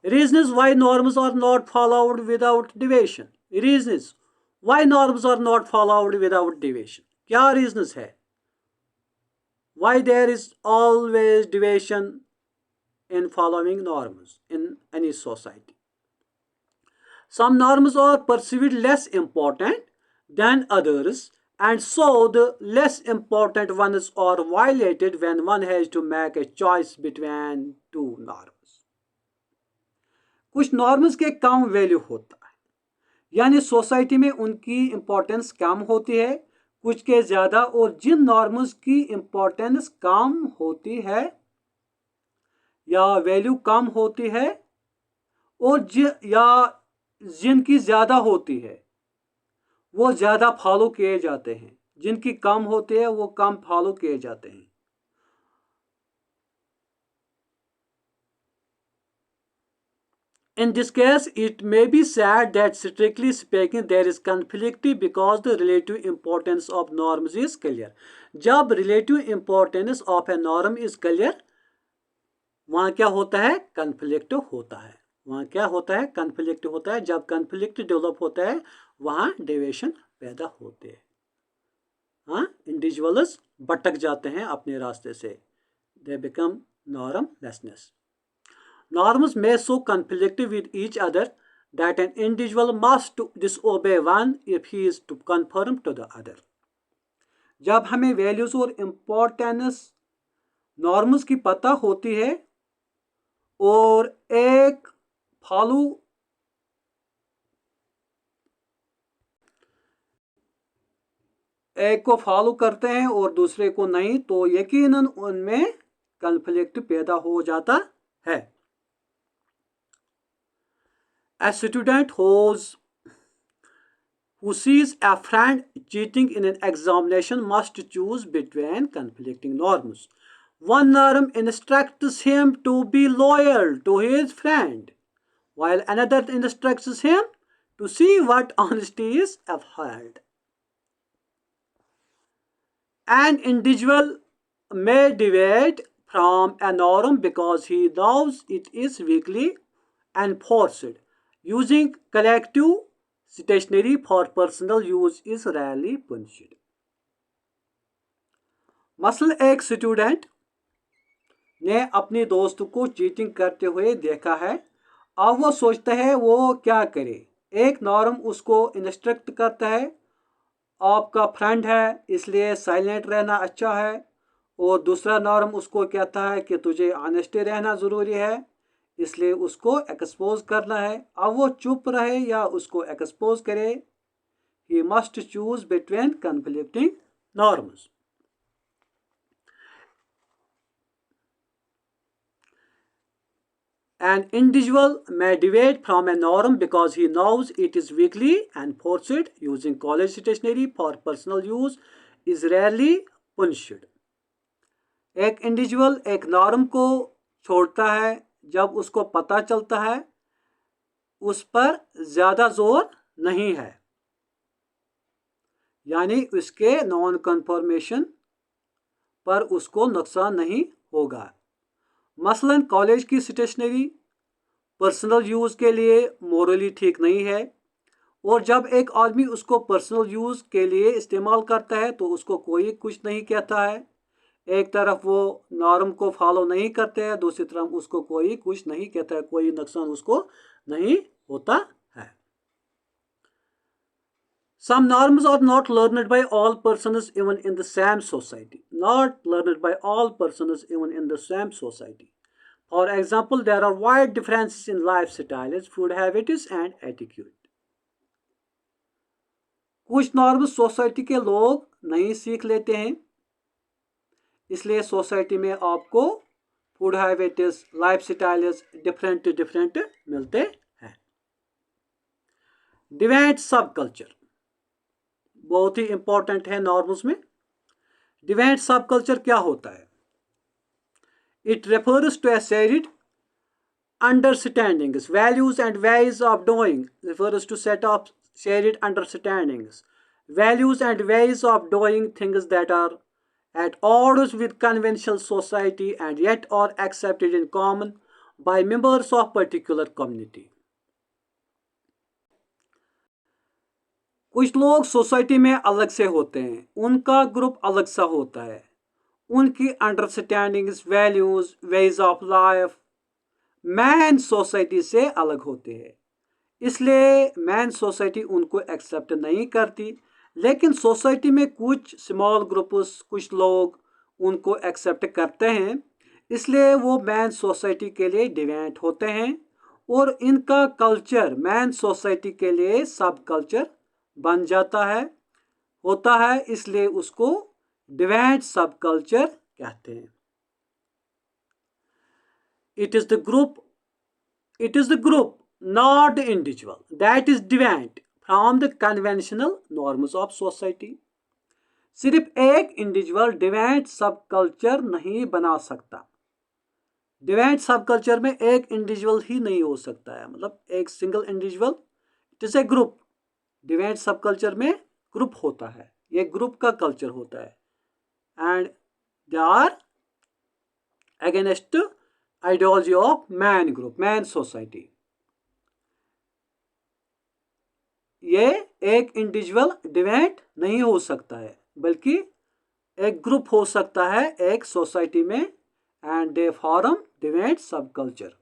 Reasons why norms are not followed without deviation. Reasons why norms are not followed without deviation. क्या reasons है? Why there is always deviation in following norms in any society. Some norms are perceived less important than others, and so the less important ones are violated when one has to make a choice between two norms. कुछ norms के कम value होता है, यानी society में उनकी importance कम होती है, कुछ के ज़्यादा, और जिन नॉर्म्स की इम्पोर्टेंस कम होती है या वैल्यू कम होती है और या जिनकी ज़्यादा होती है वो ज़्यादा फॉलो किए जाते हैं, जिनकी कम होती है वो कम फॉलो किए जाते हैं। In this case, it may be said that strictly speaking there is conflict because the relative importance of norms is clear. जब relative importance of a norm is clear, वहाँ क्या होता है? conflict होता है। वहाँ क्या होता है? conflict होता है। जब conflict डेवलप होता है वहाँ डेविएशन पैदा होते हैं। हाँ, इंडिविजुअल्स भटक जाते हैं अपने रास्ते से। They become normlessness. Norms may so conflict with each other that an individual must disobey one if he is to conform to the other. जब हमें वैल्यूज और इम्पोर्टेंस नॉर्म्स की पता होती है और एक को फॉलो करते हैं और दूसरे को नहीं, तो यकीनन उनमें कन्फ्लिक्ट पैदा हो जाता है। A student who sees a friend cheating in an examination must choose between conflicting norms. One norm instructs him to be loyal to his friend, while another instructs him to see what honesty is upheld. An individual may deviate from a norm because he knows it is weakly enforced. Using collective stationery for personal use is rarely punished. मसलन एक student ने अपने दोस्त को cheating करते हुए देखा है। अब वो सोचता है वो क्या करे, एक नॉर्म उसको इंस्ट्रक्ट करता है आपका फ्रेंड है इसलिए साइलेंट रहना अच्छा है, और दूसरा नॉर्म उसको कहता है कि तुझे ऑनेस्टी रहना ज़रूरी है इसलिए उसको एक्सपोज करना है। अब वो चुप रहे या उसको एक्सपोज करे, he must choose between conflicting norms. An individual may deviate from a norm because he knows it is weakly enforced. Using college stationery for personal use is rarely punished. एक इंडिविजुअल एक norm को छोड़ता है जब उसको पता चलता है उस पर ज़्यादा जोर नहीं है, यानी उसके नॉन कन्फर्मेशन पर उसको नुकसान नहीं होगा। मसलन कॉलेज की स्टेशनरी पर्सनल यूज़ के लिए मोरली ठीक नहीं है, और जब एक आदमी उसको पर्सनल यूज़ के लिए इस्तेमाल करता है तो उसको कोई कुछ नहीं कहता है। एक तरफ वो नॉर्म को फॉलो नहीं करते हैं, दूसरी तरफ उसको कोई कुछ नहीं कहता है, कोई नुकसान उसको नहीं होता है। Some norms are not learned by all persons even in the same society. Not learned by all persons even in the same society. For example, there are wide differences in lifestyles, food habits and etiquette. कुछ norms society के लोग नहीं सीख लेते हैं, इसलिए society में आपको food habits, life styles different मिलते हैं। डिवाइड सब कल्चर बहुत ही इंपॉर्टेंट है नॉर्म्स में। डिवाइड सब कल्चर क्या होता है? It refers to a shared understandings, values and ways of doing, refers to set of shared understandings, values and ways of doing things that are at odds with conventional society and yet are accepted in common by members of particular community. कुछ लोग society में अलग से होते हैं, उनका group अलग सा होता है, उनकी understandings, values, ways of life man society से अलग होते हैं, इसलिए मैन सोसाइटी उनको एक्सेप्ट नहीं करती। लेकिन सोसाइटी में कुछ स्मॉल ग्रुप्स, कुछ लोग उनको एक्सेप्ट करते हैं, इसलिए वो मैन सोसाइटी के लिए डिवाइड होते हैं, और इनका कल्चर मैन सोसाइटी के लिए सब कल्चर बन जाता है, होता है, इसलिए उसको डिवाइड सब कल्चर कहते हैं। It is the group, not the individual, that is deviant from the conventional norms of society. सिर्फ एक इंडिविजुअल डिवाइड सब कल्चर नहीं बना सकता। डिवाइड सब कल्चर में एक इंडिविजुअल ही नहीं हो सकता है, मतलब एक single individual, it is a group. Divide subculture में ग्रुप होता है, ये ग्रुप का कल्चर होता है, and they are against ideology of main group, main society. ये एक इंडिविजुअल डिवाइड नहीं हो सकता है, बल्कि एक ग्रुप हो सकता है एक सोसाइटी में, एंड दे फॉर्म डिवाइड सब कल्चर।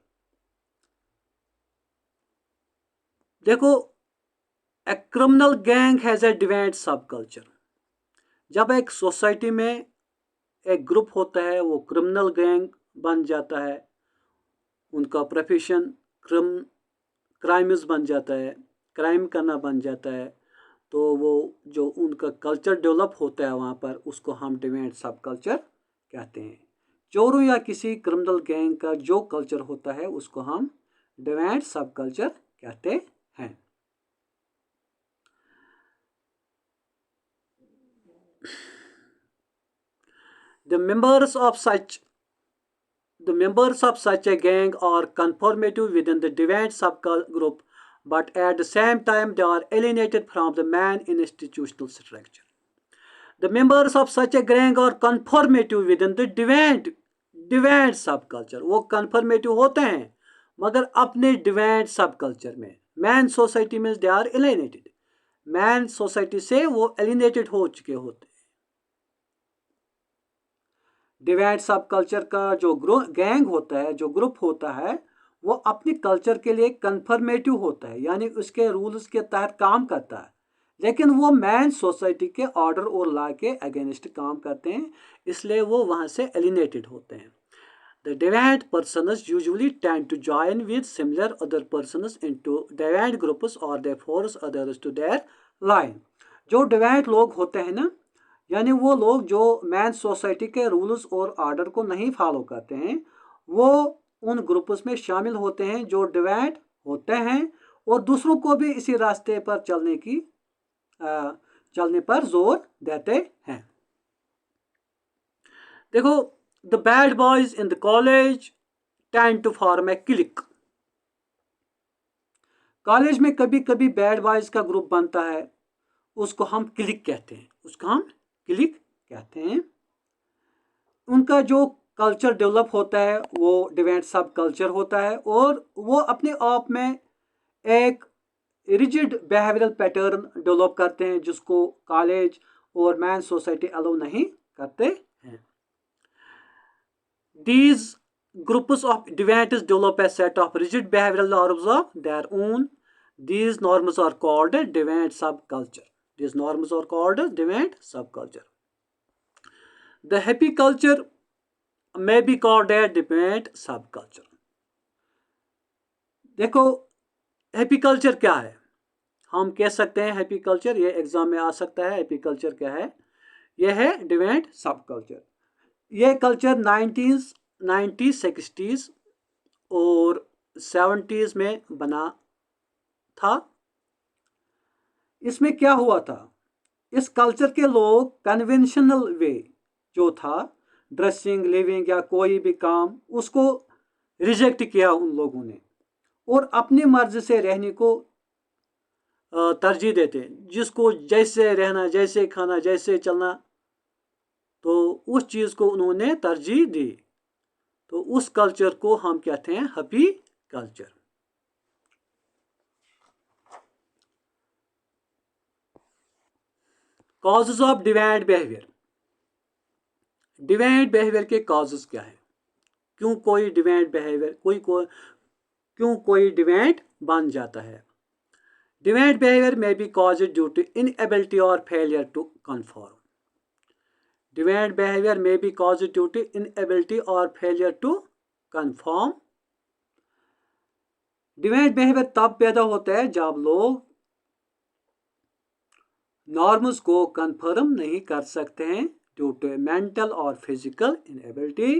देखो, a criminal gang has a divide सब कल्चर। जब एक सोसाइटी में एक ग्रुप होता है, वो क्रिमिनल गैंग बन जाता है, उनका प्रोफेशन क्राइम्स बन जाता है, क्राइम करना बन जाता है, तो वो जो उनका कल्चर डेवलप होता है वहाँ पर, उसको हम डिवाइड सब कल्चर कहते हैं। चोरों या किसी क्रिमिनल गैंग का जो कल्चर होता है उसको हम डिवाइड सब कल्चर कहते हैं। The members of such a gang are conformative within the divided subgroup, but at the same time they are alienated from the main institutional structure. The members of such a gang are conformative within the divided subculture. वो conformative होते हैं मगर अपने divided subculture में, main society में they are alienated, main society से वो alienated हो चुके होते हैं। डिवाइड सब कल्चर का जो गैंग होता है, जो ग्रुप होता है, वो अपने कल्चर के लिए कन्फर्मेटिव होता है, यानी उसके रूल्स के तहत काम करता है, लेकिन वो मैन सोसाइटी के ऑर्डर और लॉ के अगेंस्ट काम करते हैं, इसलिए वो वहाँ से एलिनेटेड होते हैं। The deviant persons usually tend to join with similar other persons into deviant groups or they force others to their line. जो deviant लोग होते हैं ना, यानी वो लोग जो मैन सोसाइटी के रूल्स और ऑर्डर को नहीं फॉलो करते हैं, वो उन ग्रुप्स में शामिल होते हैं जो डिवाइड होते हैं और दूसरों को भी इसी रास्ते पर चलने पर जोर देते हैं। देखो, the bad boys in the college tend to form a clique. College में कभी कभी बैड बॉयज का ग्रुप बनता है, उसको हम क्लिक कहते हैं। उनका जो कल्चर डेवलप होता है वो डिवाइड सब कल्चर होता है और वो अपने आप में एक रिजिड बिहेवियरल पैटर्न डेवलप करते हैं जिसको कॉलेज और मैन सोसाइटी अलाउ नहीं करते हैं। These groups of deviants develop a set of rigid behavioral norms of their own. These norms are called deviant subculture. The happy culture may be called a deviant subculture. देखो, happy culture क्या है? हम कह सकते हैं happy culture, ये exam में आ सकता है। हैप्पी कल्चर क्या है? यह है डिवाइंट सब कल्चर। यह कल्चर 1990s, 60s और 70s में बना था। इसमें क्या हुआ था? इस कल्चर के लोग कन्वेंशनल वे जो था, ड्रेसिंग, लिविंग या कोई भी काम, उसको रिजेक्ट किया उन लोगों ने और अपनी मर्जी से रहने को तरजीह देते, जिसको जैसे रहना, जैसे खाना, जैसे चलना, तो उस चीज़ को उन्होंने तरजीह दी। तो उस कल्चर को हम कहते हैं happy culture. Causes of deviant behaviour. Deviant behaviour के कॉजेज क्या है? क्यों कोई डिवाइंट बिहेवियर क्यों कोई डिवाइंट बन जाता है? डिवाइंट behaviour may be caused due to inability or failure to conform. Deviant behavior may be caused due to inability or failure to conform. Deviant behavior तब पैदा होता है जब लोग नॉर्म्स को कन्फर्म नहीं कर सकते हैं ड्यू टू मेंटल और फिजिकल इनएबिलिटी,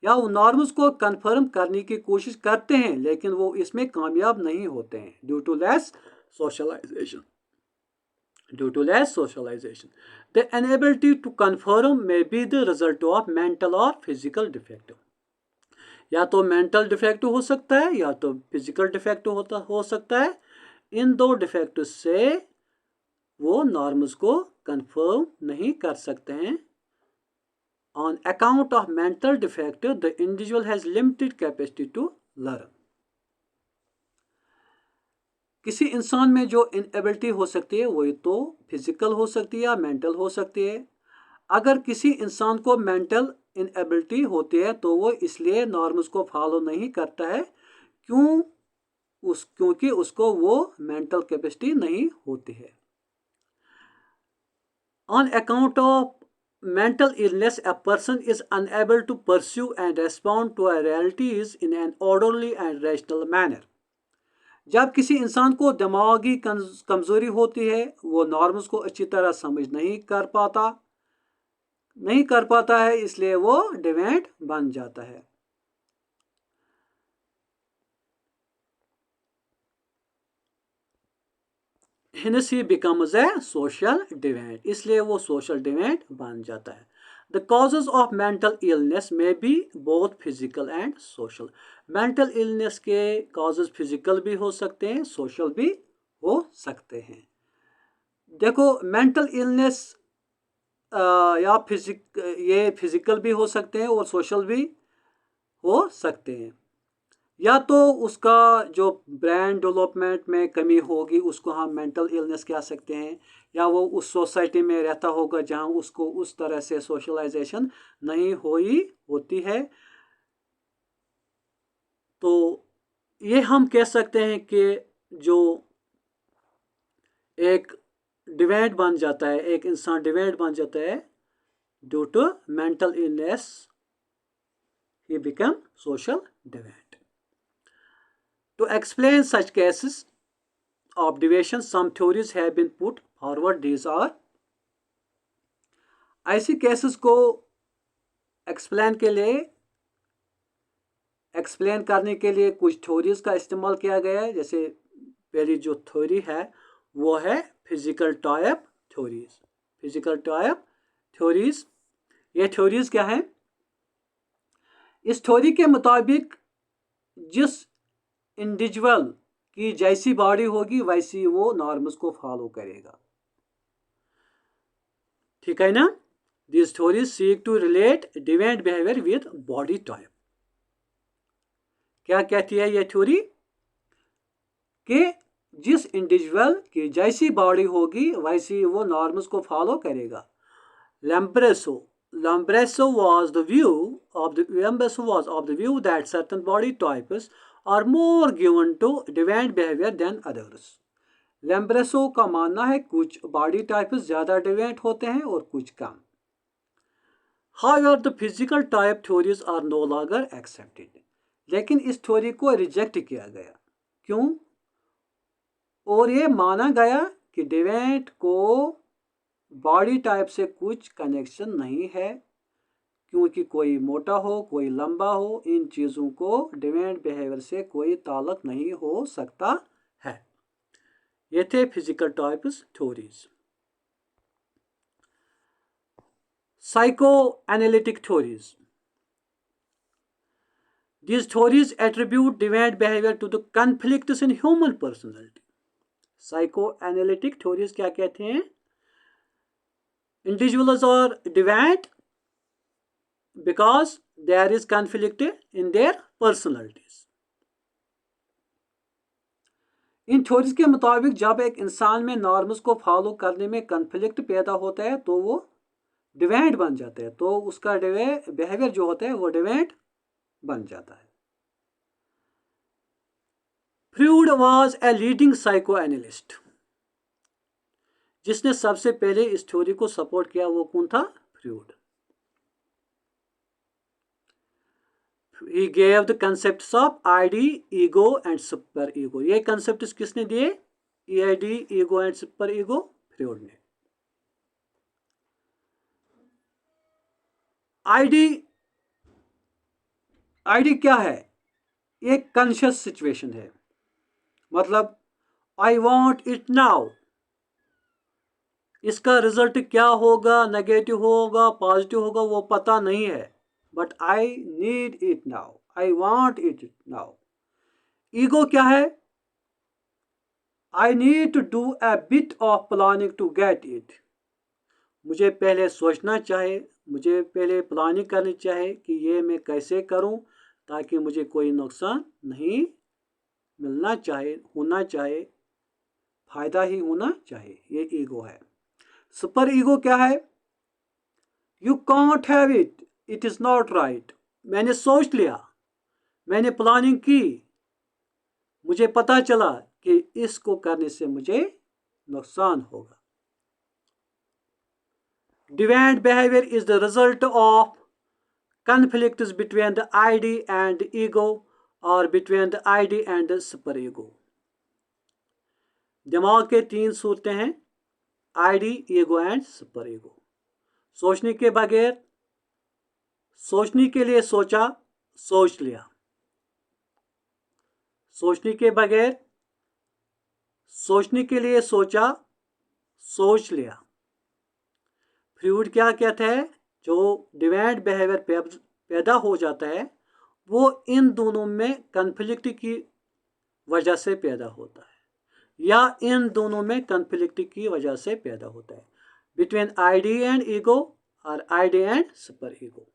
या वो नॉर्म्स को कन्फर्म करने की कोशिश करते हैं लेकिन वो इसमें कामयाब नहीं होते हैं due to less socialization. The inability to conform may be the result of mental or physical defect. या तो मेंटल डिफेक्ट हो सकता है या तो फिजिकल डिफेक्ट हो सकता है। इन दो डिफेक्ट से वो नॉर्म्स को कंफर्म नहीं कर सकते हैं। On account of mental defect, the individual has limited capacity to learn. किसी इंसान में जो इनएबिलिटी हो सकती है वो तो फिजिकल हो सकती है या मेंटल हो सकती है। अगर किसी इंसान को मेंटल इनएबिलिटी होती है तो वो इसलिए नॉर्म्स को फॉलो नहीं करता है क्योंकि उसको वो मेंटल कैपेसिटी नहीं होती है। On account of mental illness, a person is unable to pursue and respond to realities in an orderly and rational manner. जब किसी इंसान को दिमागी कमजोरी होती है, वो नॉर्म्स को अच्छी तरह समझ नहीं कर पाता है, इसलिए वो डिवाइंट बन जाता है। Hence he becomes a social deviant, इसलिए वो सोशल डिवाइंट बन जाता है। The causes of mental illness may be both physical and social. Mental illness के causes फिजिकल भी हो सकते हैं, सोशल भी हो सकते हैं। देखो, मेंटल इलनेस या ये फिजिकल भी हो सकते हैं और सोशल भी हो सकते हैं। या तो उसका जो ब्रेन डेवलपमेंट में कमी होगी उसको हम मेंटल इलनेस कह सकते हैं, या वो उस सोसाइटी में रहता होगा जहां उसको उस तरह से सोशलाइजेशन नहीं होती है, तो ये हम कह सकते हैं कि जो एक डिवेंट बन जाता है, एक इंसान डिवेंट बन जाता है due to mental illness, he become social deviant. To explain such cases of deviation, some theories have been put forward. These are, ऐसी केसेस को एक्सप्लेन करने के लिए कुछ थ्योरीज का इस्तेमाल किया गया है। जैसे पहली जो थ्योरी है वो है physical type theories. Physical type theories, ये थ्योरीज क्या है? इस थ्योरी के मुताबिक जिस इंडिविजुअल की जैसी बॉडी होगी वैसी वो नॉर्म्स को फॉलो करेगा, ठीक है ना? This theories seek to relate deviant behaviour with body type. क्या कहती है ये थ्योरी? कि जिस इंडिविजुअल की जैसी बॉडी होगी वैसी वो नॉर्म्स को फॉलो करेगा। Lombroso was of the view that certain body types are more given to deviant behavior than others. Lombroso का मानना है कुछ बॉडी टाइप्स ज़्यादा डिवेंट होते हैं और कुछ कम। However, the physical type theories are no longer accepted. लेकिन इस थ्योरी को रिजेक्ट किया गया। क्यों? और ये माना गया कि डिवेंट को बॉडी टाइप से कुछ कनेक्शन नहीं है, क्योंकि कोई मोटा हो कोई लंबा हो, इन चीज़ों को डिवेंट बिहेवियर से कोई ताल्लुक नहीं हो सकता है। ये थे physical types theories. Psycho analytic theories, these theories attribute deviant behavior to the conflicts in human personality. Psychoanalytic theories क्या कहते हैं? Individuals are deviant because there is conflict in their personalities. In theories के मुताबिक जब एक इंसान में norms को फॉलो करने में कन्फ्लिक्ट पैदा होता है तो वो डिवेंट बन जाता है, तो उसका बिहेवियर जो होता है वो डिवेंट बन जाता है। Freud was a leading psychoanalyst. जिसने सबसे पहले इस थ्योरी को सपोर्ट किया वो कौन था? Freud. He gave the concepts of ID, ego and super ego. ये concepts किसने दिए? EID, ego and super ego, Freud ने। ID क्या है? ये कॉन्शियस सिचुएशन है, मतलब आई वॉन्ट इट नाउ। इसका रिजल्ट क्या होगा, नेगेटिव होगा पॉजिटिव होगा वो पता नहीं है, but I need it now, I want it now. Ego क्या है? I need to do a bit of planning to get it. मुझे पहले सोचना चाहिए, मुझे पहले प्लानिंग करनी चाहिए कि ये मैं कैसे करूं ताकि मुझे कोई नुकसान नहीं मिलना चाहिए, होना चाहिए, फायदा ही होना चाहिए। ये ईगो है। सुपर ईगो क्या है? You can't have it, it is not right. मैंने सोच लिया, मैंने प्लानिंग की, मुझे पता चला कि इसको करने से मुझे नुकसान होगा। Deviant behaviour is the result of conflicts between the ID and ego or between the ID and the super ego. दिमाग के तीन सूरतें हैं, ID, ego and super ego. सोचने के बगैर, सोचने के लिए सोचा, सोच लिया। सोचने के बगैर, सोचने के लिए सोचा, सोच लिया। फ्रूड क्या कहता है? जो डिवेंट बिहेवियर पैदा हो जाता है वो इन दोनों में कन्फ्लिक्ट की वजह से पैदा होता है, या इन दोनों में कन्फ्लिक्ट की वजह से पैदा होता है, बिटवीन आईडी एंड ईगो और ID and super ego.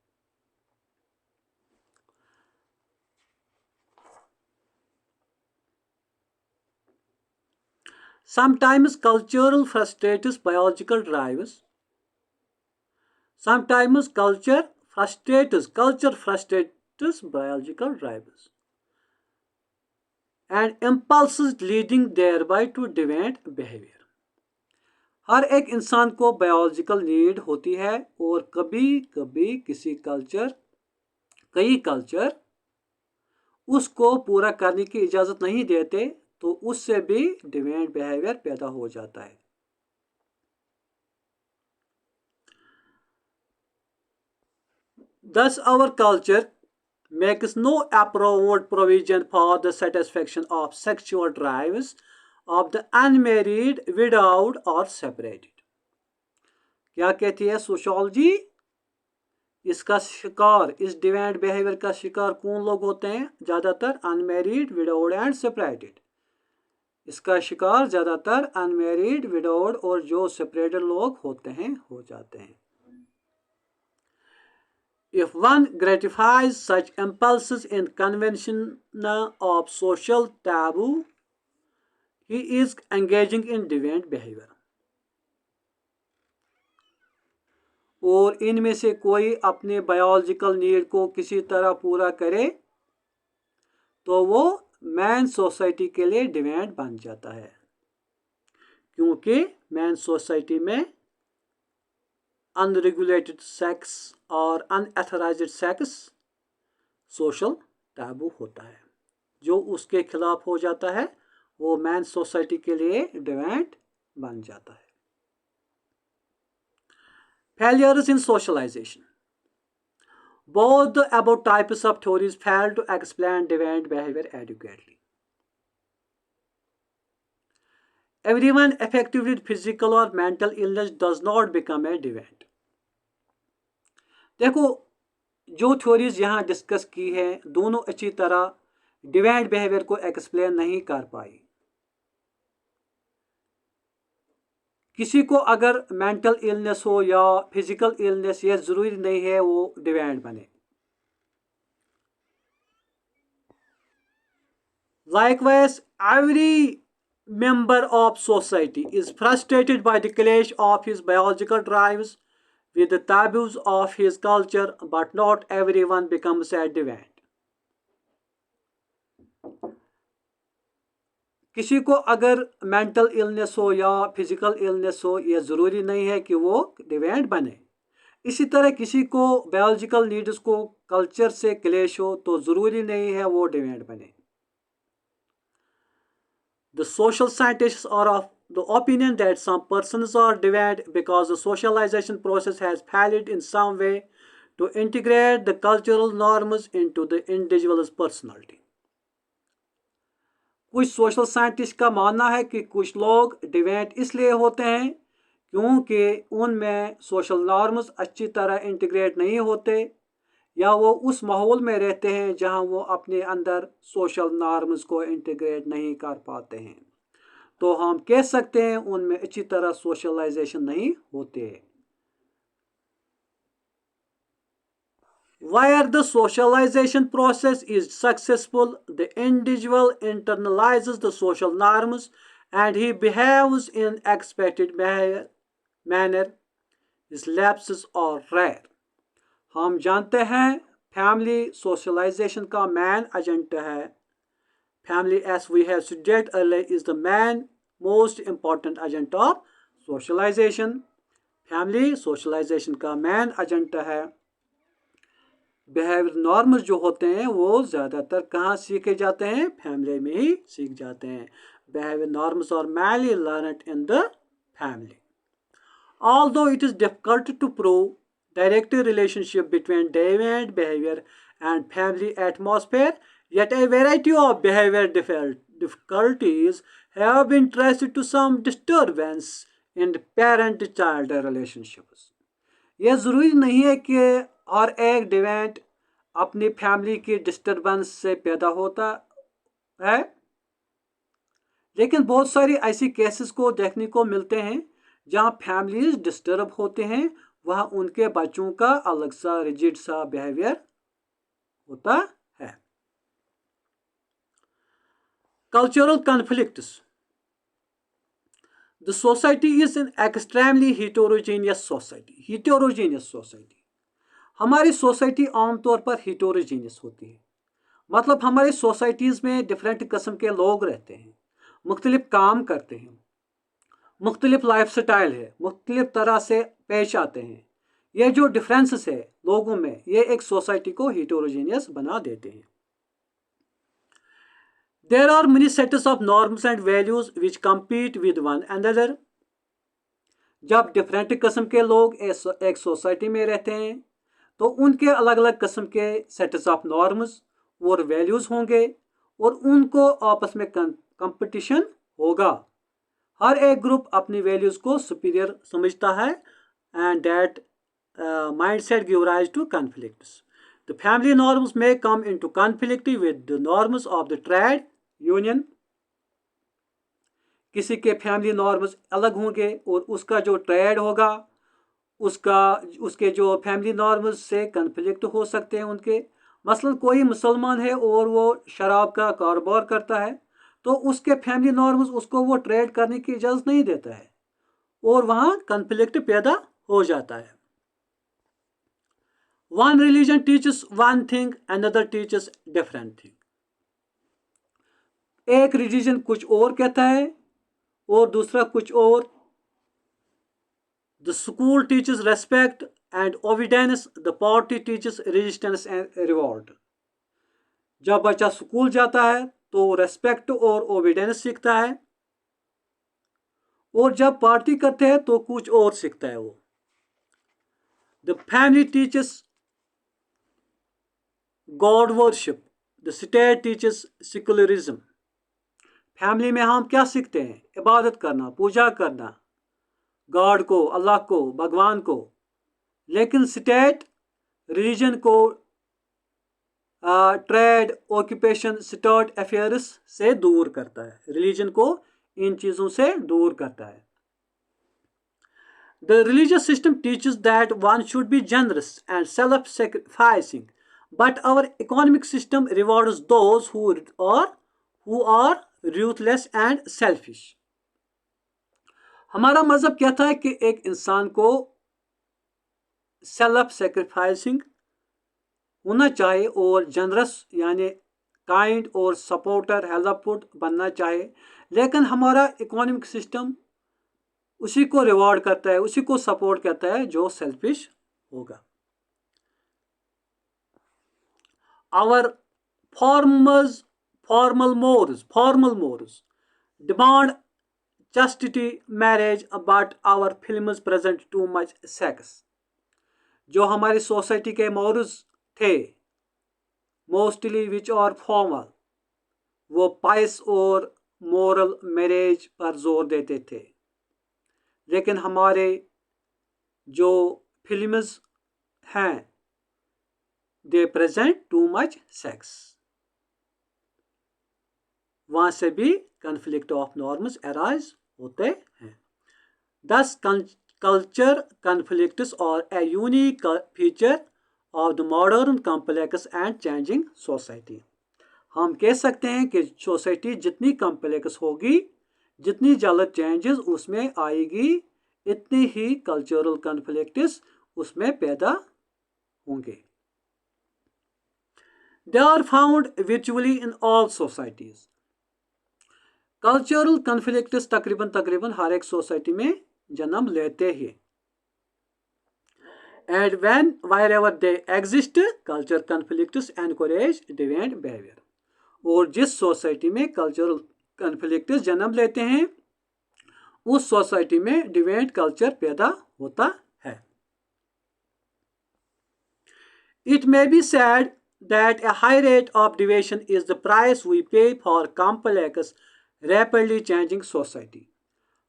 Sometimes cultural frustrates biological drives. Sometimes culture frustrates biological drivers. and impulses leading thereby to deviant behavior. हर एक इंसान को बायोलॉजिकल नीड होती है और कभी कभी कई कल्चर उसको पूरा करने की इजाज़त नहीं देते, तो उससे भी डिविएंट बिहेवियर पैदा हो जाता है। Thus our culture makes no approved provision for the satisfaction of sexual drives of the unmarried, widowed or separated. क्या कहती है सोशियोलॉजी? इसका शिकार, इस डिविएंट बिहेवियर का शिकार कौन लोग होते हैं? ज़्यादातर अनमैरिड, विडोड एंड सेपरेटेड। इसका शिकार ज़्यादातर अनमैरिड, विडोड और जो सेपरेटेड लोग होते हैं हो जाते हैं। If one gratifies such impulses in convention of social taboo, he is engaging in deviant behavior. और इनमें से कोई अपने बायोलॉजिकल नीड को किसी तरह पूरा करे तो वो मैन सोसाइटी के लिए डिविएंट बन जाता है, क्योंकि मैन सोसाइटी में अनरेगुलेटेड सेक्स और अनऑथराइज्ड सेक्स सोशल टैबू होता है। जो उसके खिलाफ हो जाता है वो मैन सोसाइटी के लिए डिविएंट बन जाता है। Failures in socialization. Both the above types of theories fail to explain deviant behavior adequately. Everyone affected with physical or mental illness does not become a deviant. देखो, जो थ्योरीज यहाँ discuss की है दोनों अच्छी तरह डिविएंट बिहेवियर को explain नहीं कर पाई। किसी को अगर मेंटल इलनेस हो या फिजिकल इलनेस, ये ज़रूरी नहीं है वो डिविएंट बने। Likewise, every member of society is frustrated by the clash of his biological drives with the taboos of his culture, but not everyone becomes a deviant. किसी को अगर मेंटल इलनेस हो या फिजिकल इलनेस हो, यह ज़रूरी नहीं है कि वो डिविएंट बने। इसी तरह किसी को बायोलॉजिकल नीड्स को कल्चर से क्लेश हो तो ज़रूरी नहीं है वो डिविएंट बने। The social scientists are of the opinion that some persons are deviant because the socialization process has failed in some way to integrate the cultural norms into the individual's personality. कुछ social scientist का मानना है कि कुछ लोग deviant इसलिए होते हैं क्योंकि उनमें सोशल नॉर्म्स अच्छी तरह इंटीग्रेट नहीं होते या वो उस माहौल में रहते हैं जहां वो अपने अंदर सोशल नॉर्म्स को इंटीग्रेट नहीं कर पाते हैं। तो हम कह सकते हैं उनमें अच्छी तरह सोशलाइजेशन नहीं होते। Where the socialization process is successful, the individual internalizes the social norms and he behaves in expected manner. His lapses are rare. हम जानते हैं फैमिली सोशलाइजेशन का मैन एजेंट है। Family, as we have stated earlier, is the most important agent of socialization. Family socialization का main agent है। Behaviour norms जो होते हैं वो ज़्यादातर कहाँ सीखे जाते हैं? फैमिली में ही सीख जाते हैं। Behaviour norms are mainly learned in the family. Although it is difficult to prove direct relationship between deviant behavior and family atmosphere, yet a variety of behavior difficulties have been traced to some disturbance in parent-child relationships. यह ज़रूरी नहीं है कि हर एक deviant अपनी family की disturbance से पैदा होता है, लेकिन बहुत सारी ऐसी केसेस को देखने को मिलते हैं जहां फैमिलीज डिस्टर्ब होते हैं, वहां उनके बच्चों का अलग सा रिजिड सा बिहेवियर होता है। Cultural conflicts. The society is an extremely heterogeneous society. हमारी सोसाइटी आमतौर पर heterogeneous होती है। मतलब हमारी सोसाइटीज़ में डिफरेंट किस्म के लोग रहते हैं, मुख्तलिफ काम करते हैं, मुख्तलिफ लाइफ स्टाइल है, मुख्तलिफ तरह से पेश आते हैं। ये जो डिफरेंसेस है लोगों में, ये एक सोसाइटी को हिटेरोजेनियस बना देते हैं। There are many sets of norms and values which compete with one another. जब डिफरेंट किस्म के लोग एक सोसाइटी में रहते हैं तो उनके अलग अलग किस्म के सेट्स ऑफ नॉर्म्स और वैल्यूज़ होंगे और उनको आपस में कंपटीशन होगा। हर एक ग्रुप अपनी वैल्यूज़ को सुपीरियर समझता है and that mindset give rise to conflicts. The family norms may come into conflict with the norms of the trade union. किसी के फैमिली नॉर्म्स अलग होंगे और उसका जो ट्रेड होगा उसके जो फैमिली नॉर्म्स से कन्फ्लिक्ट हो सकते हैं उनके। मसलन कोई मुसलमान है और वो शराब का कारोबार करता है तो उसके फैमिली नॉर्म्स उसको वो ट्रेड करने की इजाज़त नहीं देता है और वहाँ कन्फ्लिक्ट पैदा हो जाता है। One religion teaches one thing, another teaches different thing. एक रिलीजन कुछ और कहता है और दूसरा कुछ और। The school teaches respect and obedience. The party teaches resistance and revolt. जब बच्चा स्कूल जाता है तो रेस्पेक्ट और ओबीडेंस सीखता है और जब पार्टी करते हैं तो कुछ और सीखता है वो। The family teaches God worship. The state teaches secularism. Family में हम क्या सीखते हैं? इबादत करना, पूजा करना, गॉड को, अल्लाह को, भगवान को। लेकिन स्टेट रिलीजन को ट्रेड, ऑक्यूपेशन, स्टेट अफेयर्स से दूर करता है, रिलीजन को इन चीज़ों से दूर करता है। The religious system teaches that one should be generous and self-sacrificing, but our economic system rewards those who are ruthless and selfish. हमारा मजहब कहता है कि एक इंसान को सेल्फ सेक्रीफाइसिंग होना चाहिए और जनरस यानी काइंड और सपोर्टर, हेल्पफुल बनना चाहिए। लेकिन हमारा इकोनॉमिक सिस्टम उसी को रिवॉर्ड करता है, उसी को सपोर्ट करता है जो सेल्फिश होगा। Our formal morals demand chastity, marriage, but our films present too much sex. जो हमारी सोसाइटी के मॉरल्स थे मोस्टली विच आर फॉर्मल, वो पाइस और मोरल मैरिज पर जोर देते थे। लेकिन हमारे जो फिल्म्स हैं दे प्रेजेंट टू मच सेक्स। वहाँ से भी कन्फ्लिक्ट ऑफ नॉर्म्स अराइज होते हैं। दस कल्चर कन्फ्लिक्ट्स और a unique feature of the modern complex and changing society. हम कह सकते हैं कि सोसाइटी जितनी कॉम्प्लेक्स होगी, जितनी ज़्यादा चेंजेस उसमें आएगी, इतनी ही कल्चरल कन्फ्लिक्ट्स उसमें पैदा होंगे। They are found virtually in all societies. Cultural conflicts तकरीबन हर एक सोसाइटी में जन्म लेते हैं। And wherever they exist, culture conflicts encourage deviant behavior. और जिस सोसाइटी में कल्चरल कन्फ्लिक्ट्स जन्म लेते हैं उस सोसाइटी में डिवेंट कल्चर पैदा होता है। It may be said that a high rate of deviation is the price we pay for complex, rapidly changing society.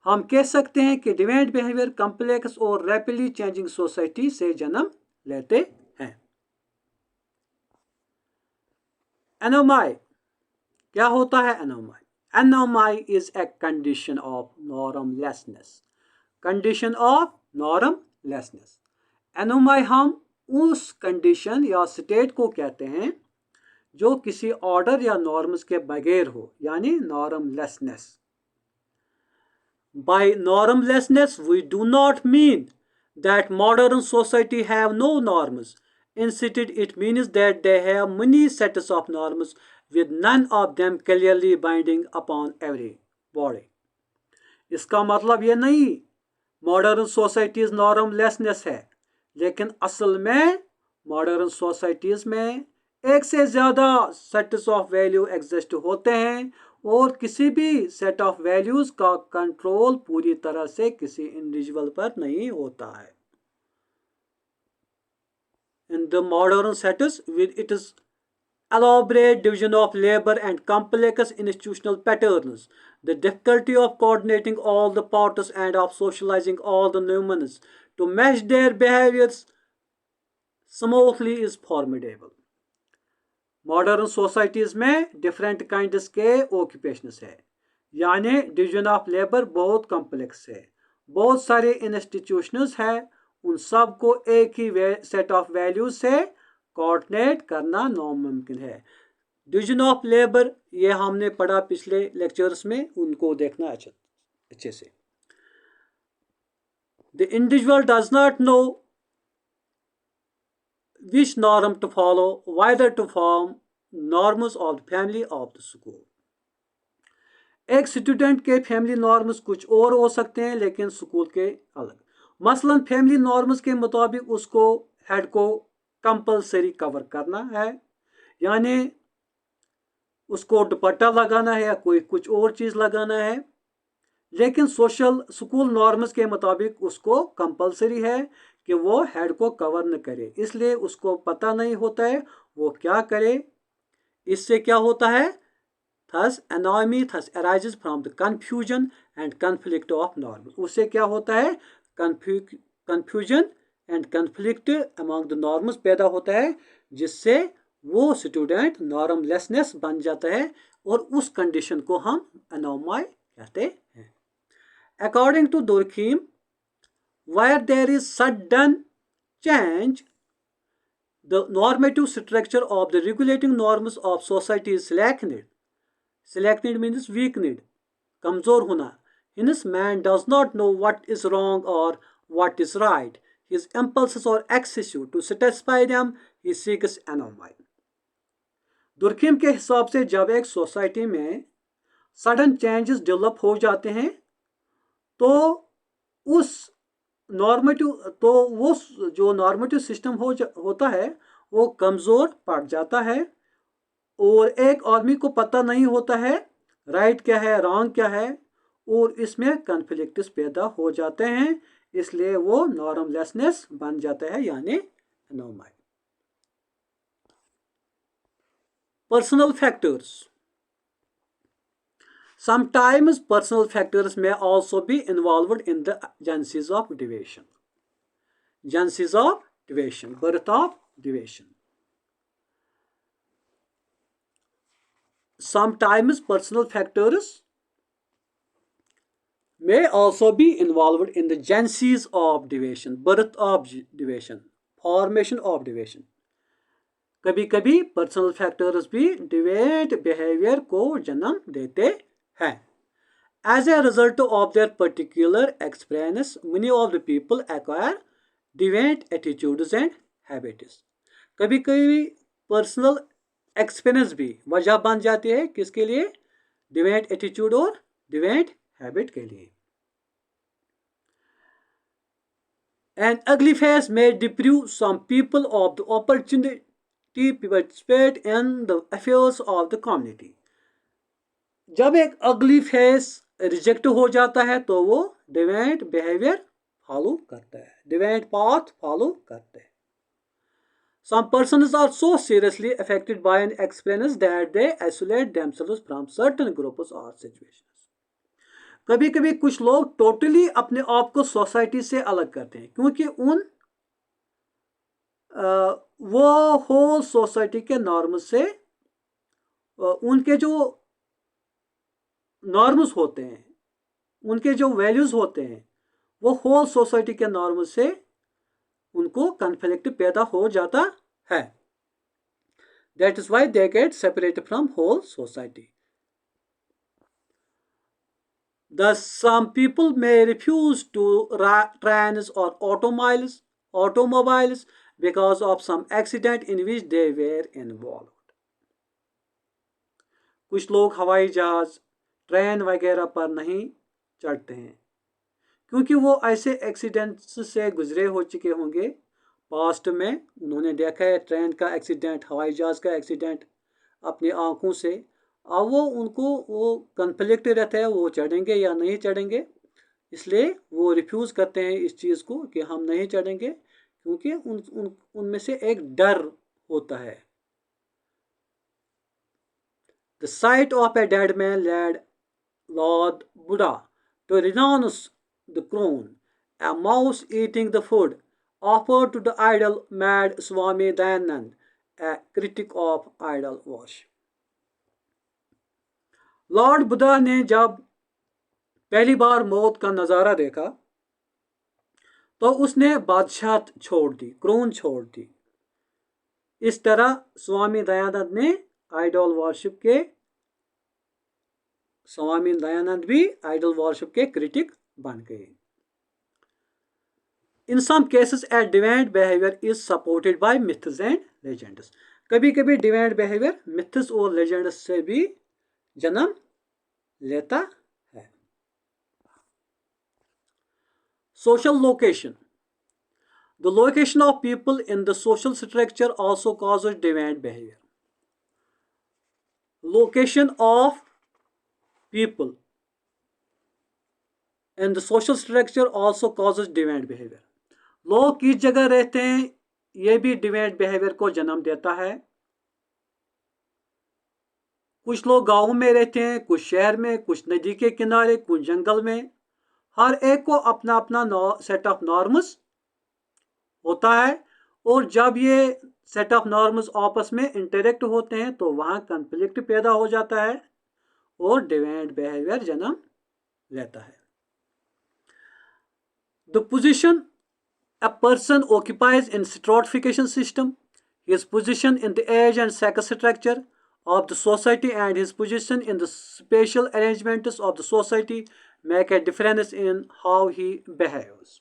हम कह सकते हैं कि डिवेंट बिहेवियर कॉम्प्लेक्स और रैपिडली चेंजिंग सोसाइटी से जन्म लेते हैं। एनोमाई क्या होता है? Anomie is a condition of normlessness. Condition of normlessness. Anomie हम उस कंडीशन या स्टेट को कहते हैं जो किसी ऑर्डर या नॉर्म्स के बगैर हो, यानी नॉर्मलेसनेस। By normlessness, we do not mean that modern society have no norms. Instituted, it means that they have many sets of norms with none of them clearly binding upon everybody. इसका मतलब ये नहीं modern societies नॉर्मलेसनेस है, लेकिन असल में modern societies में एक से ज़्यादा सेट्स ऑफ वैल्यू एग्जिस्ट होते हैं और किसी भी सेट ऑफ वैल्यूज़ का कंट्रोल पूरी तरह से किसी इंडिविजुअल पर नहीं होता है. In the modern settings, with its elaborate division of labor and complex institutional patterns, the difficulty of coordinating all the parts and of socializing all the humans to match their behaviors smoothly is formidable. Modern societies में different kinds के occupations है, यानी division of labour बहुत complex है, बहुत सारे institutions है, उन सब को एक ही सेट ऑफ वैल्यूज से कोऑर्डिनेट करना नामुमकिन है. डिवीजन ऑफ लेबर ये हमने पढ़ा पिछले लेक्चर्स में, उनको देखना अच्छे से. The individual does not know which norm to follow, whether to form norms of the family of the school. एक स्टूडेंट के फैमिली नॉर्म्स कुछ और हो सकते हैं लेकिन स्कूल के अलग. मसलन फैमिली नॉर्म्स के मुताबिक उसको हेड को कंपलसरी कवर करना है, यानी उसको दुपट्टा लगाना है या कोई कुछ और चीज़ लगाना है, लेकिन सोशल स्कूल नॉर्म्स के मुताबिक उसको कंपलसरी है कि वो हेड को कवर न करे, इसलिए उसको पता नहीं होता है वो क्या करे. इससे क्या होता है, thus anomy thus arises from the confusion and conflict of norms. उससे क्या होता है, confusion and conflict among the norms पैदा होता है, जिससे वो स्टूडेंट नॉर्मलेसनेस बन जाता है और उस कंडीशन को हम अनोमी कहते हैं. According to Durkheim, where there is sudden change, the normative structure of the regulating norms of society is slackened. Slackened means weakened, kamzor hona. Hence, man does not know what is wrong or what is right. His impulses are excessive. To satisfy them, he seeks anomy. Durkheim के हिसाब से जब एक society में sudden changes develop हो जाते हैं तो उस वो जो नॉर्मेटिव सिस्टम होता है वो कमज़ोर पड़ जाता है और एक आदमी को पता नहीं होता है राइट क्या है रॉन्ग क्या है और इसमें कन्फ्लिक्ट्स पैदा हो जाते हैं, इसलिए वो नॉर्मलेसनेस बन जाता है यानी anomie. Personal factors. Sometimes personal factors may also be involved in the genesis of deviation. Genesis of deviation, birth of deviation. Sometimes personal factors may also be involved in the genesis of deviation, birth of deviation, formation of deviation. कभी कभी personal factors भी डिवेट behaviour को जन्म देते हैं. As a result of their particular experience, many of the people acquire deviant attitudes and habits. कभी कभी personal experience भी वजह बन जाती है किसके लिए, डिवेंट एटीट्यूड और डिवेंट हैबिट के लिए. An ugly face may deprive some people of the opportunity to participate in the affairs of the community. जब एक अगली फेस रिजेक्ट हो जाता है तो वो डिवेंट बिहेवियर फॉलो करता है, डिवेंट पाथ फॉलो करता है. Some persons are so seriously affected by an experience that they isolate themselves from certain groups or situations. कभी कभी कुछ लोग टोटली अपने आप को सोसाइटी से अलग करते हैं क्योंकि वो होल सोसाइटी के नॉर्म्स से उनके जो नॉर्म्स होते हैं, उनके जो वैल्यूज होते हैं वो होल सोसाइटी के नॉर्म्स से उनको कन्फ्लिक्ट पैदा हो जाता है. That is why they get separated from whole society. Thus, some people may refuse to trains or automobiles because of some accident in which they were involved. कुछ लोग हवाई जहाज, ट्रेन वगैरह पर नहीं चढ़ते हैं क्योंकि वो ऐसे एक्सीडेंट्स से गुजरे हो चुके होंगे पास्ट में। उन्होंने देखा है ट्रेन का एक्सीडेंट, हवाई जहाज का एक्सीडेंट अपनी आंखों से। अब वो कन्फ्लिक्ट रहता है, वो चढ़ेंगे या नहीं चढ़ेंगे, इसलिए वो रिफ्यूज़ करते हैं इस चीज़ को कि हम नहीं चढ़ेंगे, क्योंकि उनमें से एक डर होता है। The sight of a dead man led Lord Buddha to renounce the crown. A mouse eating the food offered to the idol made Swami Dayanand a critic of idol worship. Lord Buddha ने जब पहली बार मौत का नज़ारा देखा तो उसने बादशाह छोड़ दी, क्रोन छोड़ दी। इस तरह स्वामी दयानंद ने आइडल वर्शिप के क्रिटिक बन गए। In some cases, a deviant behavior is supported by myths and legends. कभी कभी deviant behavior myths और legends से भी जन्म लेता है। Social location. The location of people in the social structure also causes deviant behavior. Location of people in the social structure also causes deviant behavior. लोग किस जगह रहते हैं यह भी डिवेंट बिहेवियर को जन्म देता है। कुछ लोग गाँव में रहते हैं, कुछ शहर में, कुछ नदी के किनारे, कुछ जंगल में। हर एक को अपना अपना सेट ऑफ नॉर्म्स होता है और जब ये सेट ऑफ नॉर्म्स आपस में इंटरेक्ट होते हैं तो वहाँ कन्फ्लिक्ट पैदा हो जाता है और डिवेंट बिहेवियर जन्म लेता है। The position a person occupies in stratification system, his position in the age and sex structure of the society and his position in the spatial arrangements of the society make a difference in how he behaves.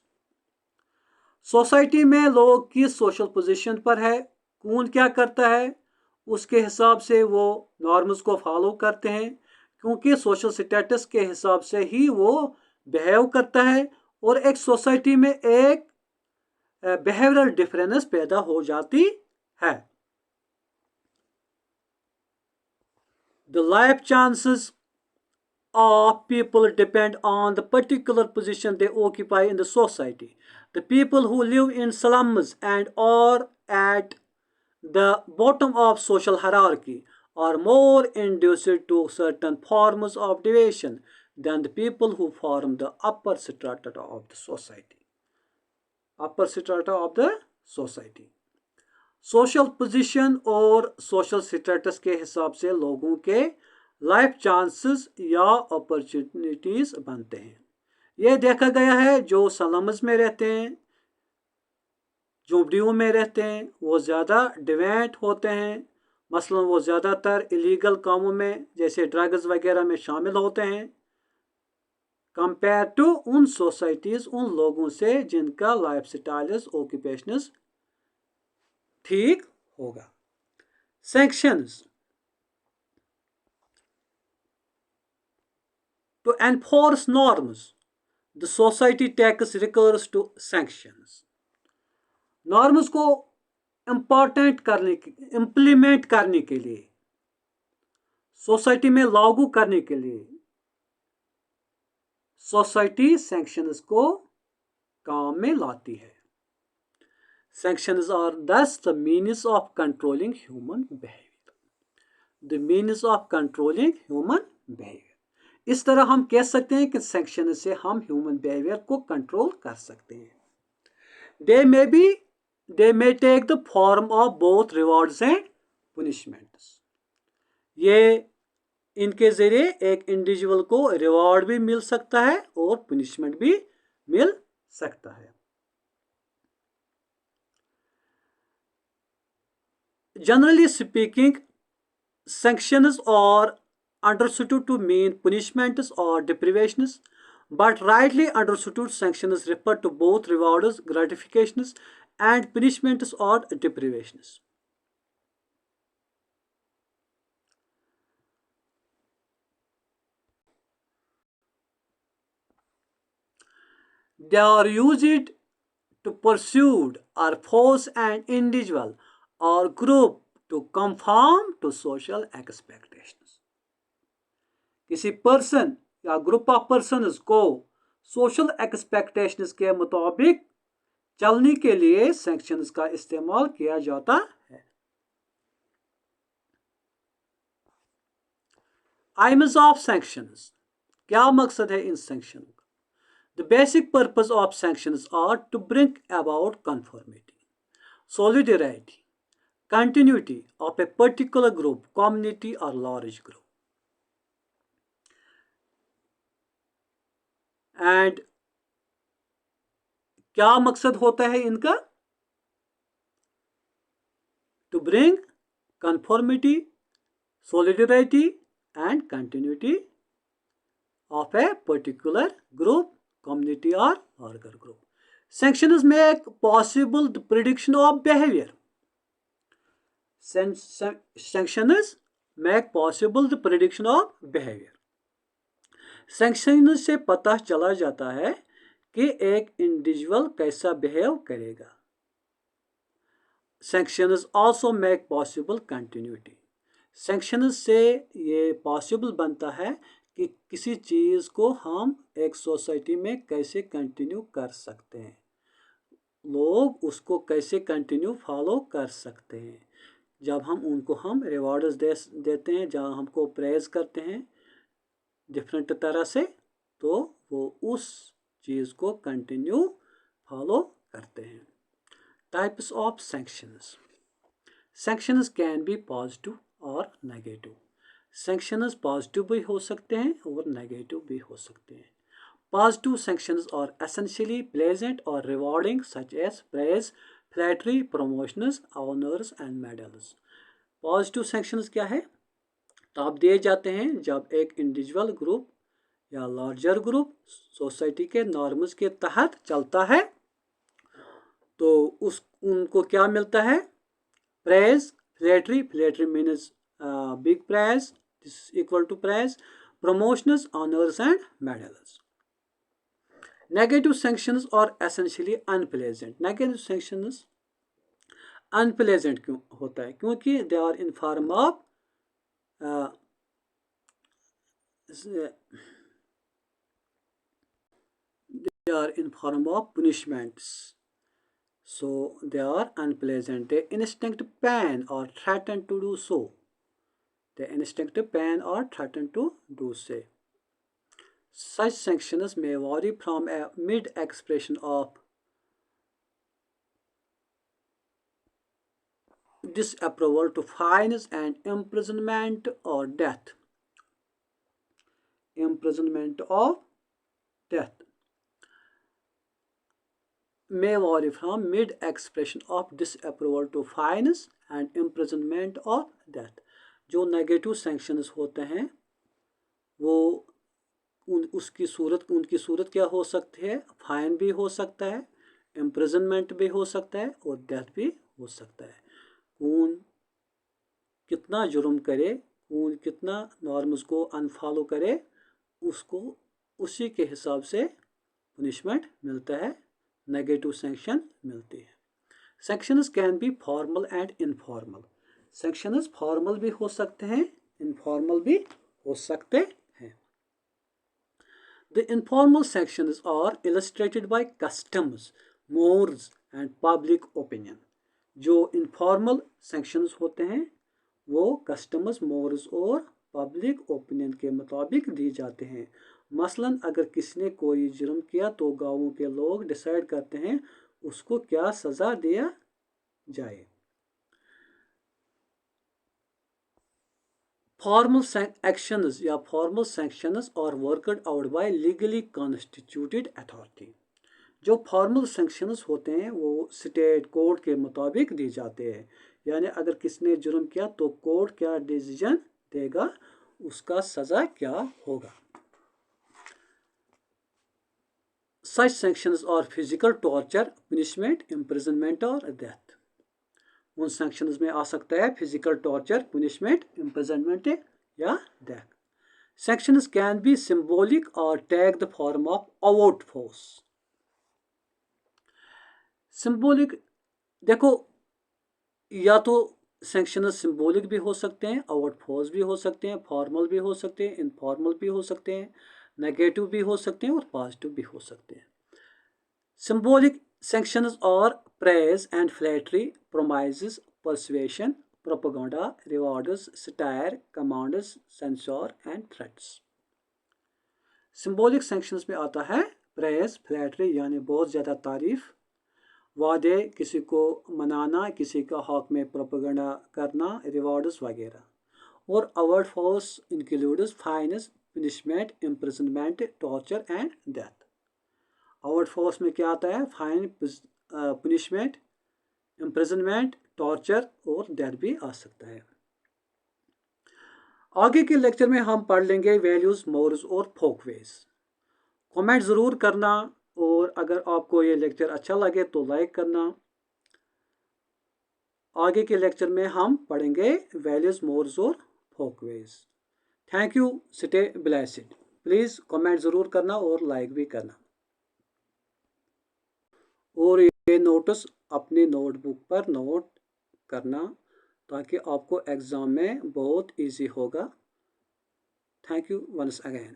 Society में लोग किस social position पर है, कौन क्या करता है, उसके हिसाब से वो नॉर्म्स को फॉलो करते हैं, क्योंकि सोशल स्टेटस के हिसाब से ही वो बिहेव करता है और एक सोसाइटी में एक बिहेवियरल डिफरेंस पैदा हो जाती है। The life chances of people depend on the particular position they occupy in the society. The people who live in slums and are at the bottom of social hierarchy are more induced to certain forms of deviation than the people who form the upper strata of the society. Social position और social status के हिसाब से लोगों के life chances या opportunities बनते हैं। यह देखा गया है जो स्लम्स में रहते हैं, झोपड़ियों में रहते हैं, वो ज़्यादा डिवेंट होते हैं। मसलन वो ज़्यादातर इलीगल कामों में जैसे ड्रग्स वगैरह में शामिल होते हैं कंपेयर टू उन सोसाइटीज़, उन लोगों से जिनका लाइफ स्टाइल्स, ऑक्यूपेशंस ठीक होगा। Sanctions. To enforce norms the society takes recourse to sanctions. Norms को इम्प्लीमेंट करने के लिए, सोसाइटी में लागू करने के लिए सोसाइटी सैंक्शंस को काम में लाती है। Sanctions are thus the means of controlling human behavior. The means of controlling human behavior. इस तरह हम कह सकते हैं कि सैंक्शन से हम ह्यूमन बिहेवियर को कंट्रोल कर सकते हैं। They may take the form of both rewards and punishments. ये इनके जरिए एक इंडिविजुअल को रिवॉर्ड भी मिल सकता है और पनिशमेंट भी मिल सकता है। Generally speaking, sanctions are understood to mean punishments or deprivations, but rightly understood sanctions refer to both rewards, gratifications, and punishments or deprivations. They are used to pursue or force an individual or group to conform to social expectations. किसी person या group of persons को social expectations के मुताबिक चलने के लिए sanctions का इस्तेमाल किया जाता है। एम्स ऑफ सैंक्शंस, क्या मकसद है इन सैंक्शन का? The basic purpose of sanctions are to bring about conformity, solidarity, continuity of a particular group, community or large group. And क्या मकसद होता है इनका? To bring conformity, solidarity and continuity of a particular group, community or larger group. Sanctions make possible the prediction of behavior. Sanctions make possible the prediction of behavior. Sanctions से पता चला जाता है कि एक इंडिविजुअल कैसा बिहेव करेगा। Sanctions also make possible continuity. Sanctions से ये पॉसिबल बनता है कि किसी चीज़ को हम एक सोसाइटी में कैसे कंटिन्यू कर सकते हैं, लोग उसको कैसे कंटिन्यू फॉलो कर सकते हैं। जब हम रिवॉर्ड्स देते हैं, जहाँ हमको प्रेज करते हैं डिफरेंट तरह से, तो वो उस चीज़ को कंटिन्यू फॉलो करते हैं। Types of sanctions. Sanctions can be positive और नेगेटिव। सैंक्शंस पॉजिटिव भी हो सकते हैं और नेगेटिव भी हो सकते हैं। Positive sanctions are essentially pleasant और rewarding such as praise, flattery, promotions, honours and medals. Positive sanctions क्या है? तब दिए जाते हैं जब एक इंडिविजुअल ग्रुप या लार्जर ग्रुप सोसाइटी के नॉर्म्स के तहत चलता है, तो उनको क्या मिलता है? Praise, flattery means big prize, this is equal to prize, promotions, honors and medals. Negative sanctions are essentially unpleasant. Negative sanctions unpleasant क्यों होता है? क्योंकि they are in form of punishments. So they are unpleasant. They instinct pain or threaten to do so. They instinct pain or threaten to do so. Such sanctions may vary from a mid expression of disapproval to fines and imprisonment or death. Imprisonment or death may vary from mid expression of disapproval to fines and imprisonment or death. जो negative sanctions होते हैं वो उनकी सूरत क्या हो सकती है? Fine भी हो सकता है, इम्प्रिजनमेंट भी हो सकता है और डेथ भी हो सकता है। कौन कितना जुर्म करे, कौन कितना नॉर्म्स को अनफॉलो करे, उसको उसी के हिसाब से पनिशमेंट मिलता है, नेगेटिव सैंक्शन मिलती है। Sanctions can be formal and informal. Sanctions formal भी हो सकते हैं, इनफॉर्मल भी हो सकते हैं। The informal sanctions are illustrated by customs, mores and public opinion. जो informal sanctions होते हैं वो customs, mores और public opinion के मुताबिक दी जाते हैं। मसलन अगर किसी ने कोई जुर्म किया तो गाँवों के लोग डिसाइड करते हैं उसको क्या सज़ा दिया जाए। Formal actions या formal sanctions are worked out by legally constituted authority. जो फॉर्मल सैंक्शंस होते हैं वो स्टेट कोर्ट के मुताबिक दी जाते हैं। यानी अगर किसने जुर्म किया तो कोर्ट क्या डिसीजन देगा, उसका सज़ा क्या होगा। Such sanctions are physical torture, punishment, imprisonment और death. उन sanctions में आ सकता है physical torture, punishment, imprisonment या death. Sanctions can be symbolic or take the form of overt force. Symbolic देखो, या तो सेंक्शन सिंबॉलिक भी हो सकते हैं, आउट फोर्स भी हो सकते हैं, फॉर्मल भी हो सकते हैं, इनफॉर्मल भी हो सकते हैं, नेगेटिव भी हो सकते हैं और पॉजिटिव भी हो सकते हैं. सिंबॉलिक सेंक्शंस और praise and flattery, promises, persuasion, propaganda, rewards, satire, commands, censure and threats. Symbolic sanctions में आता है प्रेज, फ्लैटरी यानी बहुत ज़्यादा तारीफ, वादे, किसी को मनाना, किसी का हक में प्रोपेगेंडा करना, रिवॉर्ड्स वगैरह. और overt force includes fines, punishment, imprisonment, torture and death. Overt force में क्या आता है? फाइन, पनिशमेंट, इम्प्रिजनमेंट, टॉर्चर और डेथ भी आ सकता है. आगे के लेक्चर में हम पढ़ लेंगे वैल्यूज, मोरल्स और फोकवेज. कमेंट ज़रूर करना और अगर आपको ये लेक्चर अच्छा लगे तो लाइक करना. आगे के लेक्चर में हम पढ़ेंगे वैल्यूज, मोरल्स और Folkways. Thank you. Stay blessed. Please comment ज़रूर करना और लाइक भी करना. और ये नोट्स अपनी नोटबुक पर नोट करना ताकि आपको एग्ज़ाम में बहुत इजी होगा. Thank you once again.